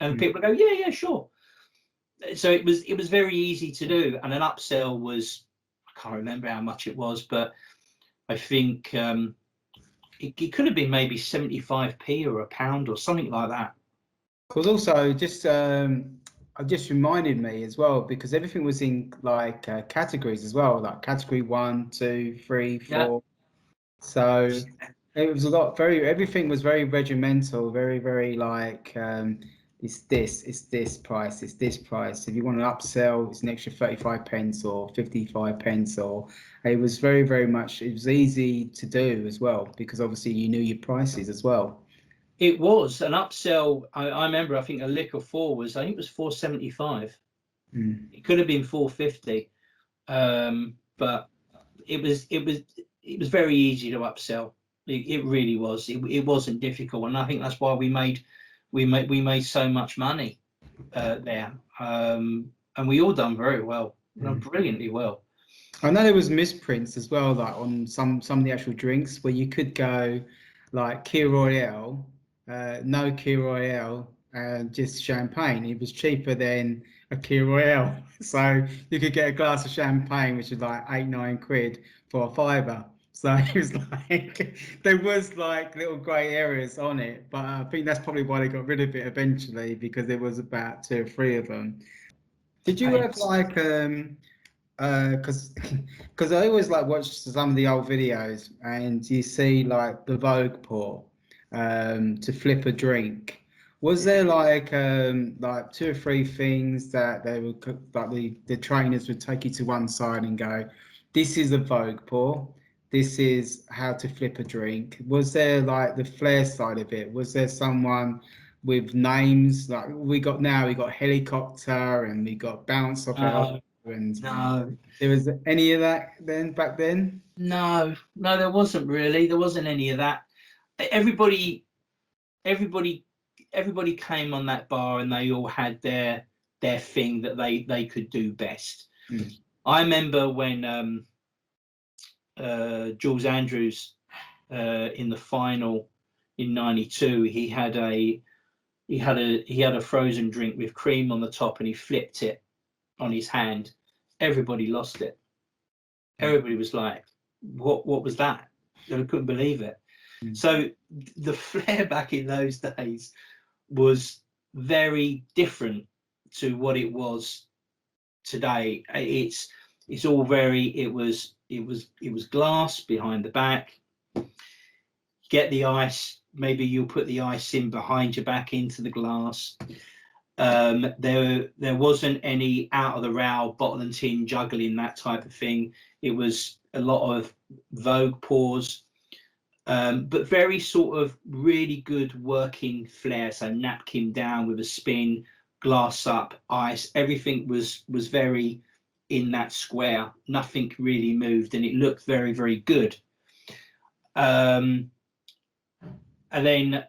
And people go, yeah, sure. So it was very easy to do. And an upsell was, I can't remember how much it was, but I think it could have been maybe 75p or £1 or something like that. Because also just reminded me as well, because everything was in like categories as well, like category 1, 2, 3, 4. Yeah. So it was everything was very regimental, very like it's this price. If you want an upsell, it's an extra 35 pence or 55 pence, or it was very much, it was easy to do as well, because obviously you knew your prices as well. It was an upsell. I remember, I think a liquor 4 was, I think it was 475. It could have been 450, but it was very easy to upsell. It really was. It wasn't difficult, and I think that's why we made so much money there, and we all done very well, brilliantly well. I know there was misprints as well, like on some of the actual drinks where you could go like Key Royale, no Key Royale, and just champagne. It was cheaper than a Key Royale, so you could get a glass of champagne, which is like 8, 9 quid for a fiver. So it was like there was like little grey areas on it, but I think that's probably why they got rid of it eventually because there was about 2 or 3 of them. Did you have Depends. like because I always like watch some of the old videos and you see like the Vogue pour to flip a drink. Was there like 2 or 3 things that they would like the trainers would take you to one side and go, this is a Vogue pour, this is how to flip a drink. Was there like the Flair side of it? Was there someone with names like we got now? We got helicopter and we got bounce off it No, and no, there was any of that then back then? no. There wasn't really. There wasn't any of that. Everybody, everybody, everybody came on that bar, and they all had their thing that they could do best. Mm. I remember when Jules Andrews in the final in '92, he had a frozen drink with cream on the top, and he flipped it on his hand. Everybody lost it. Everybody was like, what was that? They couldn't believe it. Mm. So the Flair back in those days was very different to what it was today. It's all very, it was glass behind the back. Get the ice, maybe you'll put the ice in behind your back into the glass. There wasn't any out of the rail bottle and tin juggling, that type of thing. It was a lot of Vogue pours, but very sort of really good working Flair. So napkin down with a spin, glass up, ice. Everything was very in that square. Nothing really moved, and it looked very, very good. And then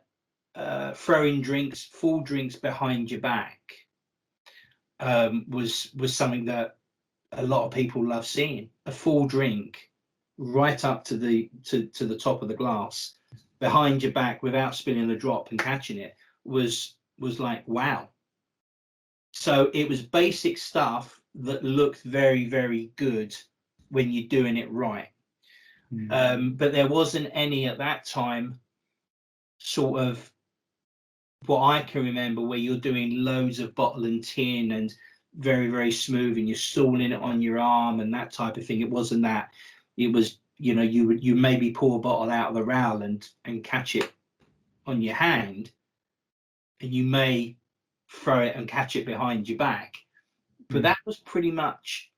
throwing drinks, full drinks behind your back was something that a lot of people love seeing. A full drink right up to the top of the glass behind your back without spilling a drop and catching it was like wow. So it was basic stuff that looked very, very good when you're doing it right. But there wasn't any at that time sort of what I can remember where you're doing loads of bottle and tin and very, very smooth and you're stalling it on your arm and that type of thing. It wasn't that. It was, you maybe pour a bottle out of the rail and catch it on your hand, and you may throw it and catch it behind your back. But that was pretty much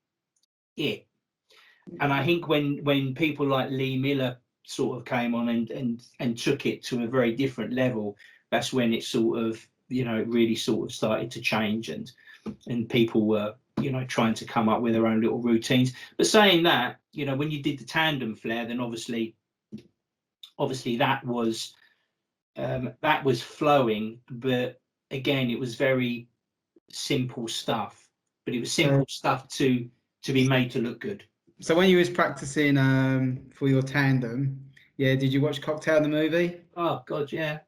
it. And I think when people like Lee Miller sort of came on and took it to a very different level, that's when it sort of, it really sort of started to change, and people were, trying to come up with their own little routines. But saying that, when you did the tandem Flair, then obviously that was flowing, but again, it was very simple stuff, but it was simple stuff to be made to look good. So when you was practicing for your tandem, did you watch Cocktail the movie? Oh God, yeah.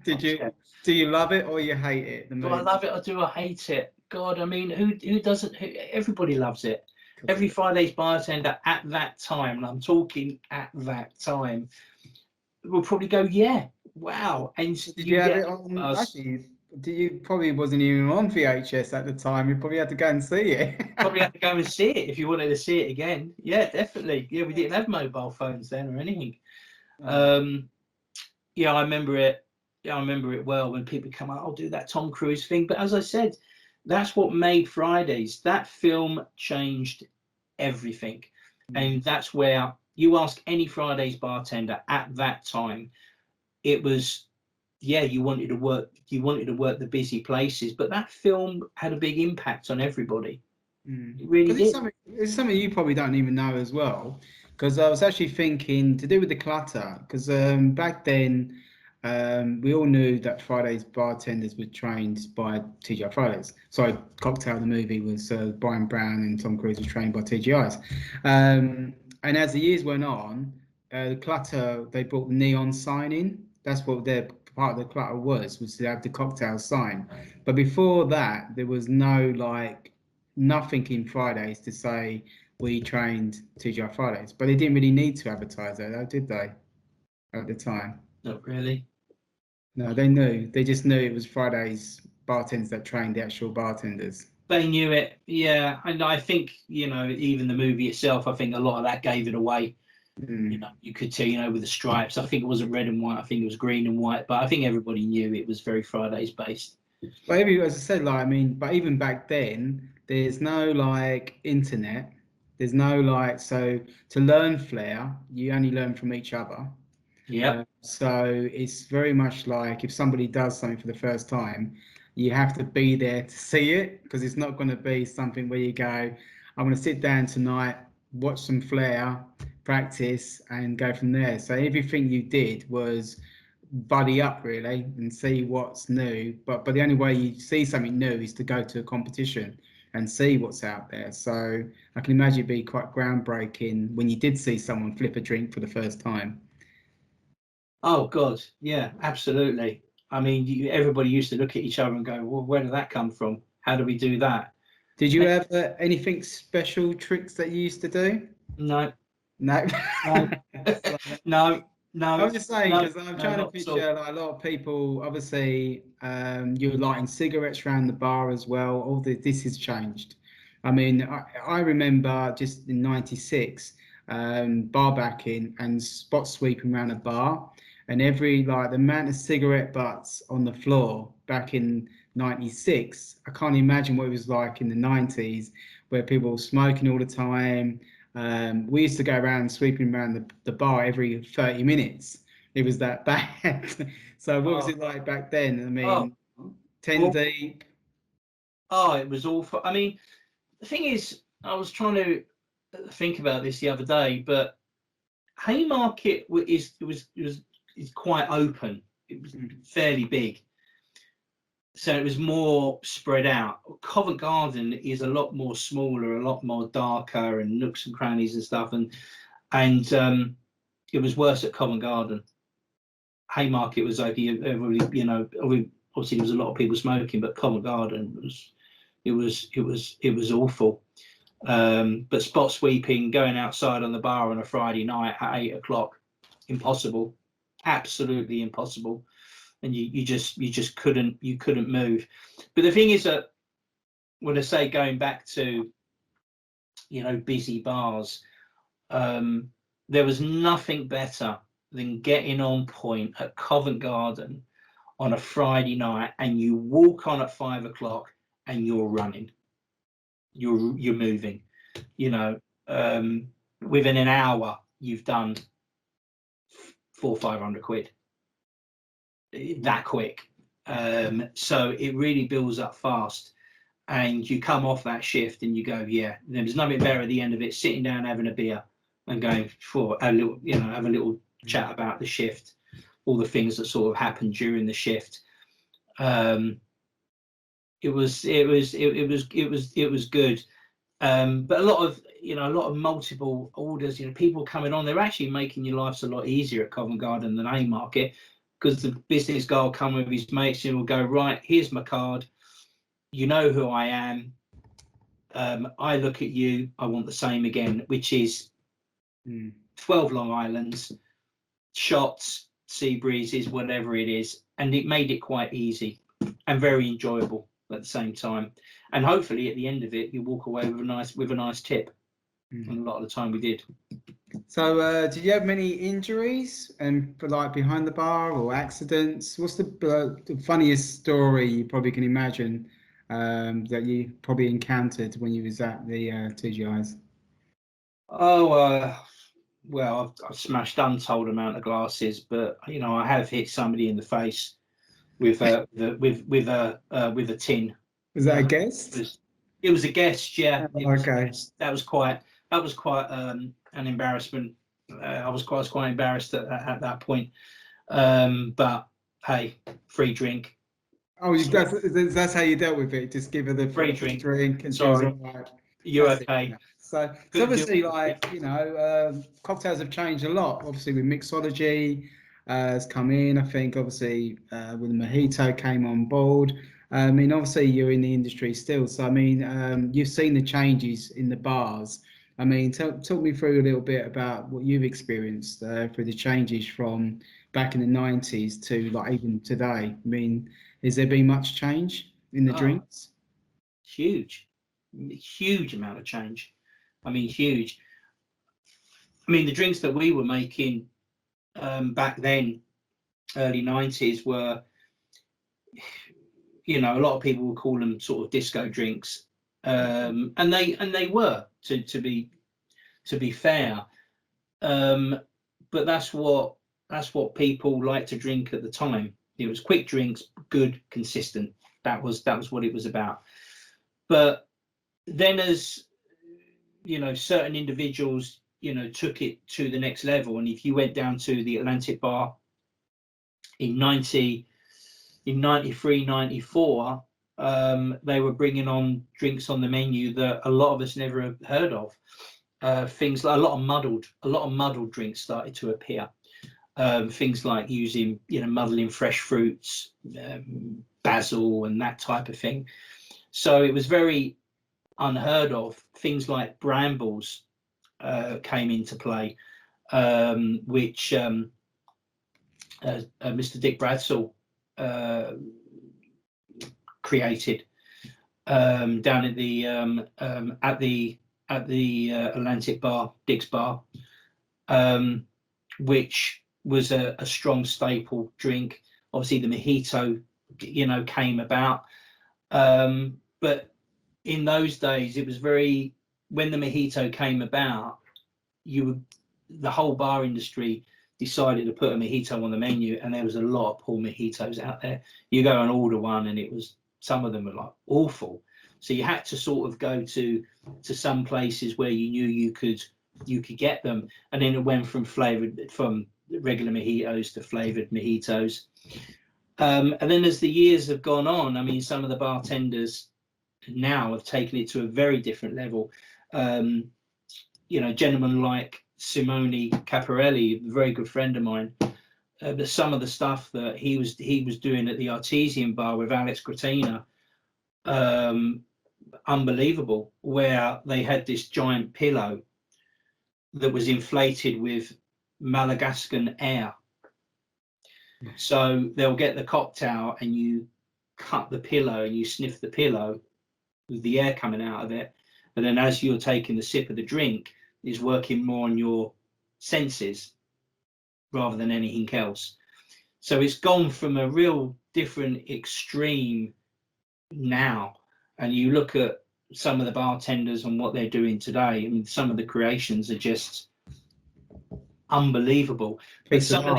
Did you? Do you love it or you hate it? The Do movie? I love it or do I hate it? God, I mean, who doesn't? Everybody loves it. Every Fridays bartender at that time, and I'm talking at that time, will probably go, yeah, wow. And Did you have it on? Actually, you probably wasn't even on VHS at the time. You probably had to go and see it. Probably have to go and see it if you wanted to see it again. Yeah, definitely. Yeah, we didn't have mobile phones then or anything. Yeah, I remember it. Yeah, I remember it well when people come out, I'll do that Tom Cruise thing. But as I said, that's what made Fridays. That film changed everything. And that's where you ask any Fridays bartender at that time, it was, you wanted to work the busy places, but that film had a big impact on everybody. It really did. It's something you probably don't even know as well, because I was actually thinking to do with the clutter, because back then we all knew that Fridays bartenders were trained by TGI Fridays. Sorry, Cocktail, the movie, was Brian Brown and Tom Cruise was trained by TGI's. And as the years went on, the clutter, they brought the neon sign in. That's what their part of the clutter was to have the cocktail sign. But before that, there was no nothing in Fridays to say we trained TGI Fridays. But they didn't really need to advertise that, though, did they, at the time? Not really. No, they knew. They just knew it was Fridays bartenders that trained the actual bartenders. They knew it, yeah. And I think, even the movie itself, I think a lot of that gave it away. You could tell, with the stripes. I think it wasn't red and white. I think it was green and white. But I think everybody knew it was very Fridays based. But as I said, but even back then, there's no internet. There's no so to learn Flair, you only learn from each other. Yeah. So it's very much like if somebody does something for the first time, you have to be there to see it, because it's not going to be something where you go, I'm going to sit down tonight, watch some Flair, practice, and go from there. So everything you did was buddy up really and see what's new. But the only way you see something new is to go to a competition and see what's out there. So I can imagine it'd be quite groundbreaking when you did see someone flip a drink for the first time. Oh God, yeah, absolutely. I mean, everybody used to look at each other and go, "Well, where did that come from? How do we do that?" Did you have anything special tricks that you used to do? No, No. no. I'm just saying, because I'm trying to not at picture a lot of people. Obviously, you were lighting cigarettes around the bar as well. All this has changed. I mean, I remember just in '96, bar backing and spot sweeping around a bar, and the amount of cigarette butts on the floor back in '96. I can't imagine what it was like in the '90s, where people were smoking all the time. We used to go around sweeping around the bar every 30 minutes. It was that bad. So what was it like back then? I mean, 10 deep. Oh, it was awful. I mean, the thing is, I was trying to think about this the other day, but Haymarket is quite open. It was fairly big, so it was more spread out. Covent Garden is a lot more smaller, a lot more darker, and nooks and crannies and stuff, and it was worse at Covent Garden. Haymarket was okay. Obviously there was a lot of people smoking, but Covent Garden was awful. But spot sweeping, going outside on the bar on a Friday night at 8 o'clock, impossible, absolutely impossible. And you just couldn't move. But the thing is that when I say going back to busy bars, there was nothing better than getting on point at Covent Garden on a Friday night, and you walk on at 5 o'clock and you're running, you're moving, within an hour you've done 400-500 quid, that quick. So it really builds up fast, and you come off that shift and you go, yeah, there's nothing better at the end of it, sitting down having a beer and going for a little, have a little chat about the shift, all the things that sort of happened during the shift. It was good. But a lot of multiple orders, people coming on, they're actually making your lives a lot easier at Covent Garden than Haymarket, because the business guy will come with his mates and will go, right, here's my card, you know who I am, I look at you, I want the same again, which is 12 Long Islands, shots, sea breezes, whatever it is. And it made it quite easy and very enjoyable at the same time. And hopefully at the end of it, you walk away with a nice tip. And a lot of the time we did. So did you have many injuries and behind the bar, or accidents? What's the funniest story you probably can imagine that you probably encountered when you was at the TGI's? Oh, well, I've smashed untold amount of glasses, but I have hit somebody in the face with a tin. Was that a guest? It was a guest, yeah. Okay. That was quite an embarrassment. I was quite embarrassed at that point. But hey, free drink. Oh, that's how you dealt with it. Just give her the Free free drink. drink, and she was Sorry, all right. you're That's it. okay. So Couldn't do obviously, it. cocktails have changed a lot. Obviously, with mixology has come in. I think obviously when the mojito came on board. I mean, obviously you're in the industry still, so I mean, you've seen the changes in the bars. I mean, talk me through a little bit about what you've experienced through the changes from back in the 90s to like even today. I mean, has there been much change in the Oh, drinks? huge amount of change. I mean, huge. I mean, the drinks that we were making back then, early 90s, were, a lot of people would call them sort of disco drinks, and they were, to be fair, but that's what people liked to drink at the time. It was quick drinks, good, consistent. That was what it was about. But then, as certain individuals took it to the next level, and if you went down to the Atlantic Bar in 93, 94, they were bringing on drinks on the menu that a lot of us never heard of. Things like a lot of muddled drinks started to appear. Things like using muddling fresh fruits, basil, and that type of thing. So it was very unheard of. Things like brambles came into play, which Mr. Dick Bradshaw created down at the Atlantic Bar, Dick's Bar, which was a strong staple drink. Obviously, the mojito, came about, but in those days, it was when the mojito came about, the whole bar industry decided to put a mojito on the menu, and there was a lot of poor mojitos out there. You go and order one, and some of them were like awful. So you had to sort of go to some places where you knew you could get them, and then it went from regular mojitos to flavored mojitos. And then as the years have gone on, I mean, some of the bartenders now have taken it to a very different level. Gentlemen like Simone Caparelli, a very good friend of mine, but some of the stuff that he was doing at the Artesian Bar with Alex Gratina, unbelievable, where they had this giant pillow that was inflated with Madagascan air. So they'll get the cocktail, and you cut the pillow and you sniff the pillow with the air coming out of it, and then as you're taking the sip of the drink, is working more on your senses rather than anything else. So it's gone from a real different extreme now, and you look at some of the bartenders and what they're doing today. I mean, some of the creations are just unbelievable. But some of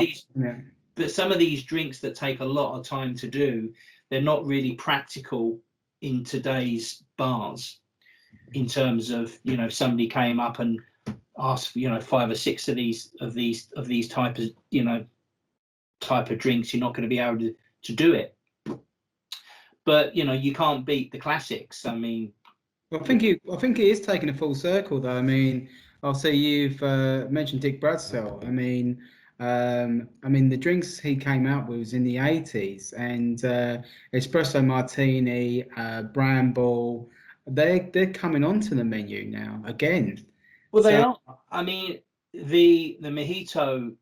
these drinks that take a lot of time to do, they're not really practical in today's bars. In terms of, if somebody came up and asked, 5 or 6 of these type of drinks, you're not going to be able to do it. But you can't beat the classics. I mean, I think it is taking a full circle, though. I mean, I'll say you've mentioned Dick Bradshaw. I mean, the drinks he came out with was in the 80s, and espresso martini, Bramble, they're coming onto the menu now again. Well, they are. I mean, the mojito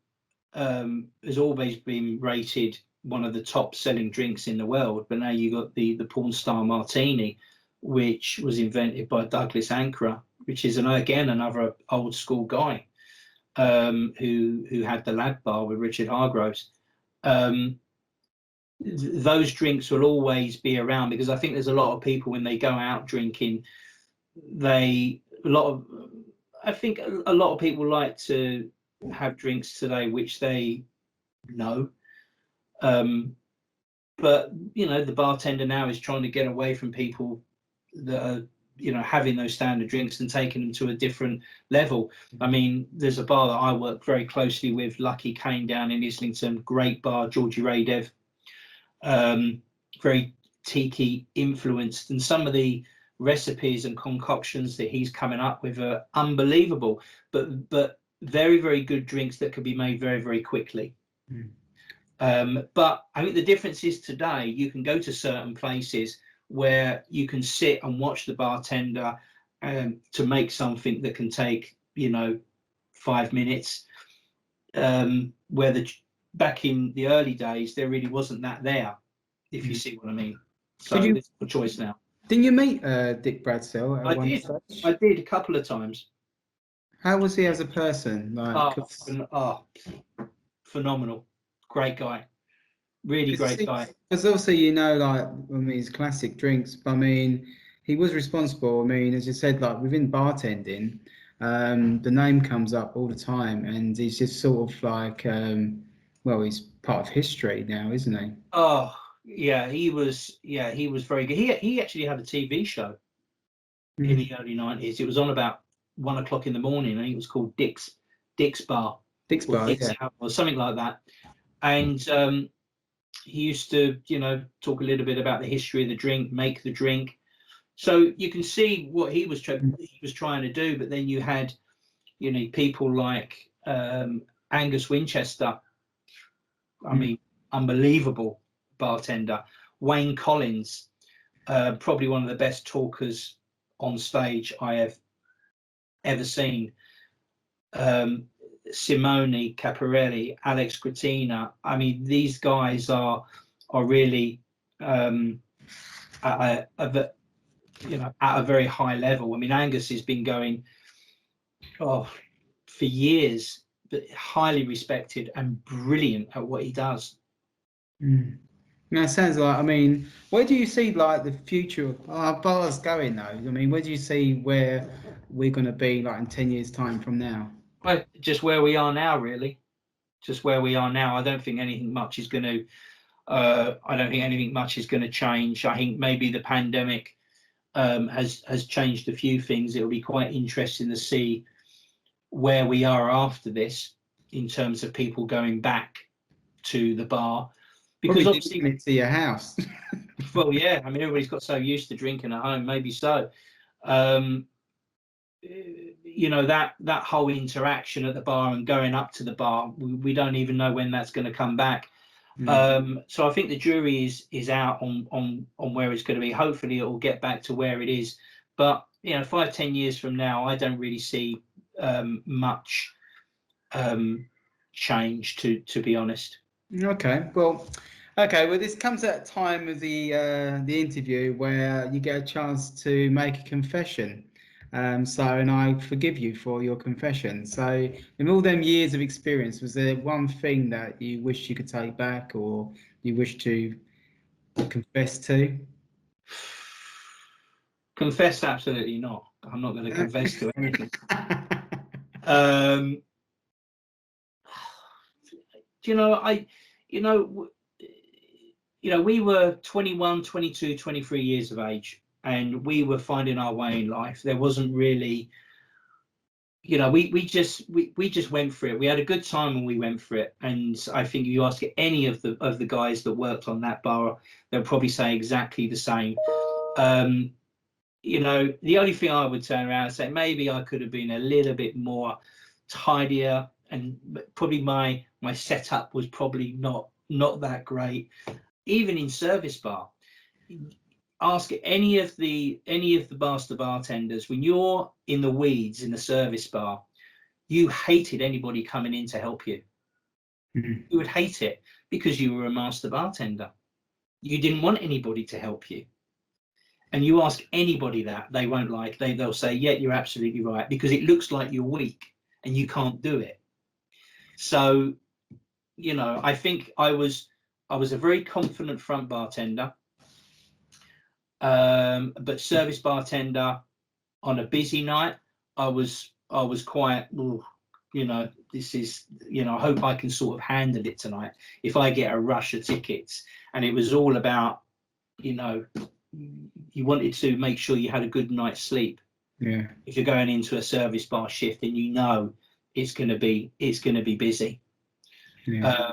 has always been rated one of the top selling drinks in the world, but now you got the porn star martini, which was invented by Douglas Ankara, which is another old school guy who had the Lad Bar with Richard Hargroves. Those drinks will always be around, because I think there's a lot of people, when they go out drinking, I think a lot of people like to have drinks today which they know. But the bartender now is trying to get away from people that are having those standard drinks and taking them to a different level. I mean, there's a bar that I work very closely with, Lucky Kane, down in Islington, great bar, Georgie Radev. very tiki influenced, and some of the recipes and concoctions that he's coming up with are unbelievable, but very, very good drinks that could be made very, very quickly. But I think the difference is today you can go to certain places where you can sit and watch the bartender to make something that can take 5 minutes, where back in the early days there really wasn't that there, if you see what I mean. So there's a choice now. Didn't you meet Dick Bradsell at one stage? I did a couple of times. How was he as a person? Like, phenomenal, great guy, really great guy. Because obviously, like, his classic drinks. But I mean, he was responsible. I mean, as you said, like within bartending, the name comes up all the time, and he's just sort of like, he's part of history now, isn't he? Oh yeah, he was very good. He actually had a TV show in the early 90s. It was on about 1 o'clock in the morning, and it was called Dick's Bar. Dick's Bar, or something like that. And he used to, talk a little bit about the history of the drink, make the drink. So you can see what he was trying to do. But then you had, people like Angus Winchester. I mean, unbelievable bartender. Wayne Collins, probably one of the best talkers on stage I have ever seen. Simone Caparelli, Alex Gratina. I mean, these guys are really at a very high level. I mean, Angus has been going for years, but highly respected and brilliant at what he does. Now, it sounds like, I mean, where do you see like the future of our bars going though? I mean, where do you see where we're going to be like in 10 years time from now? Well, just where we are now, really. Just where we are now. I don't think anything much is going to change. I think maybe the pandemic has changed a few things. It'll be quite interesting to see where we are after this in terms of people going back to the bar. Because obviously it's to your house. Well, yeah. I mean, everybody's got so used to drinking at home. Maybe so. That whole interaction at the bar and going up to the bar, we don't even know when that's going to come back. So I think the jury is out on where it's going to be. Hopefully it will get back to where it is, but 5-10 years from now, I don't really see much change, to be honest. Okay, well, this comes at a time of the interview where you get a chance to make a confession. And I forgive you for your confession. So in all them years of experience, was there one thing that you wish you could take back or you wish to confess to? Confess? Absolutely not. I'm not going to confess to anything. We were 21, 22, 23 years of age. And we were finding our way in life. There wasn't really, we just went for it. We had a good time when we went for it. And I think you ask any of the guys that worked on that bar, they'll probably say exactly the same. The only thing I would turn around and say, maybe I could have been a little bit more tidier, and probably my setup was probably not that great. Even in service bar, ask any of the master bartenders, when you're in the weeds in the service bar, you hated anybody coming in to help you. You would hate it because you were a master bartender. You didn't want anybody to help you. And you ask anybody that, they won't like. They'll say, yeah, you're absolutely right, because it looks like you're weak and you can't do it. So, I think I was a very confident front bartender. But service bartender on a busy night, I was quite, this is, I hope I can sort of handle it tonight. If I get a rush of tickets, and it was all about, you wanted to make sure you had a good night's sleep. Yeah. If you're going into a service bar shift and it's going to be busy. Yeah.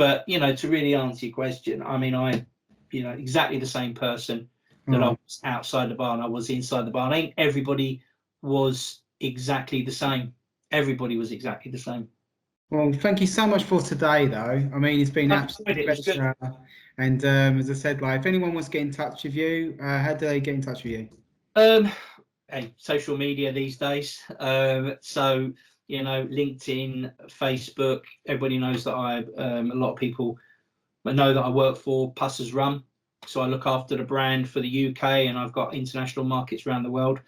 But to really answer your question, I mean, exactly the same person that I was outside the bar and I was inside the bar. I think everybody was exactly the same. Everybody was exactly the same. Well, thank you so much for today, though. I mean, it's been an absolute pleasure. And as I said, like, if anyone wants to get in touch with you, how do they get in touch with you? Hey, social media these days. So, LinkedIn, Facebook, everybody knows that a lot of people know that I work for Pusser's Rum. So I look after the brand for the UK, and I've got international markets around the world.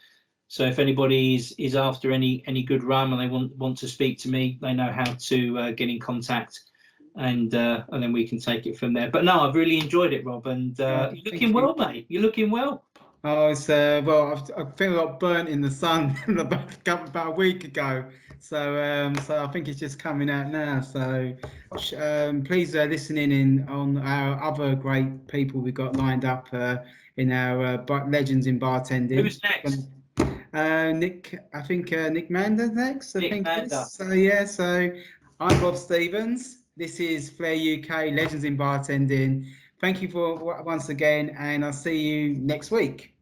So if anybody is after any good rum and they want to speak to me, they know how to get in contact, and then we can take it from there. But no, I've really enjoyed it, Rob, and you're looking well, mate. You're looking well. Oh, it's well, I feel like burnt in the sun about a week ago. So I think it's just coming out now. So please listen in on our other great people we've got lined up in our legends in bartending. Who's next? Nick, I think Nick Mander's next. Nick Mander. So yeah, so I'm Rob Stevens. This is Flair UK Legends in Bartending. Thank you for once again, and I'll see you next week.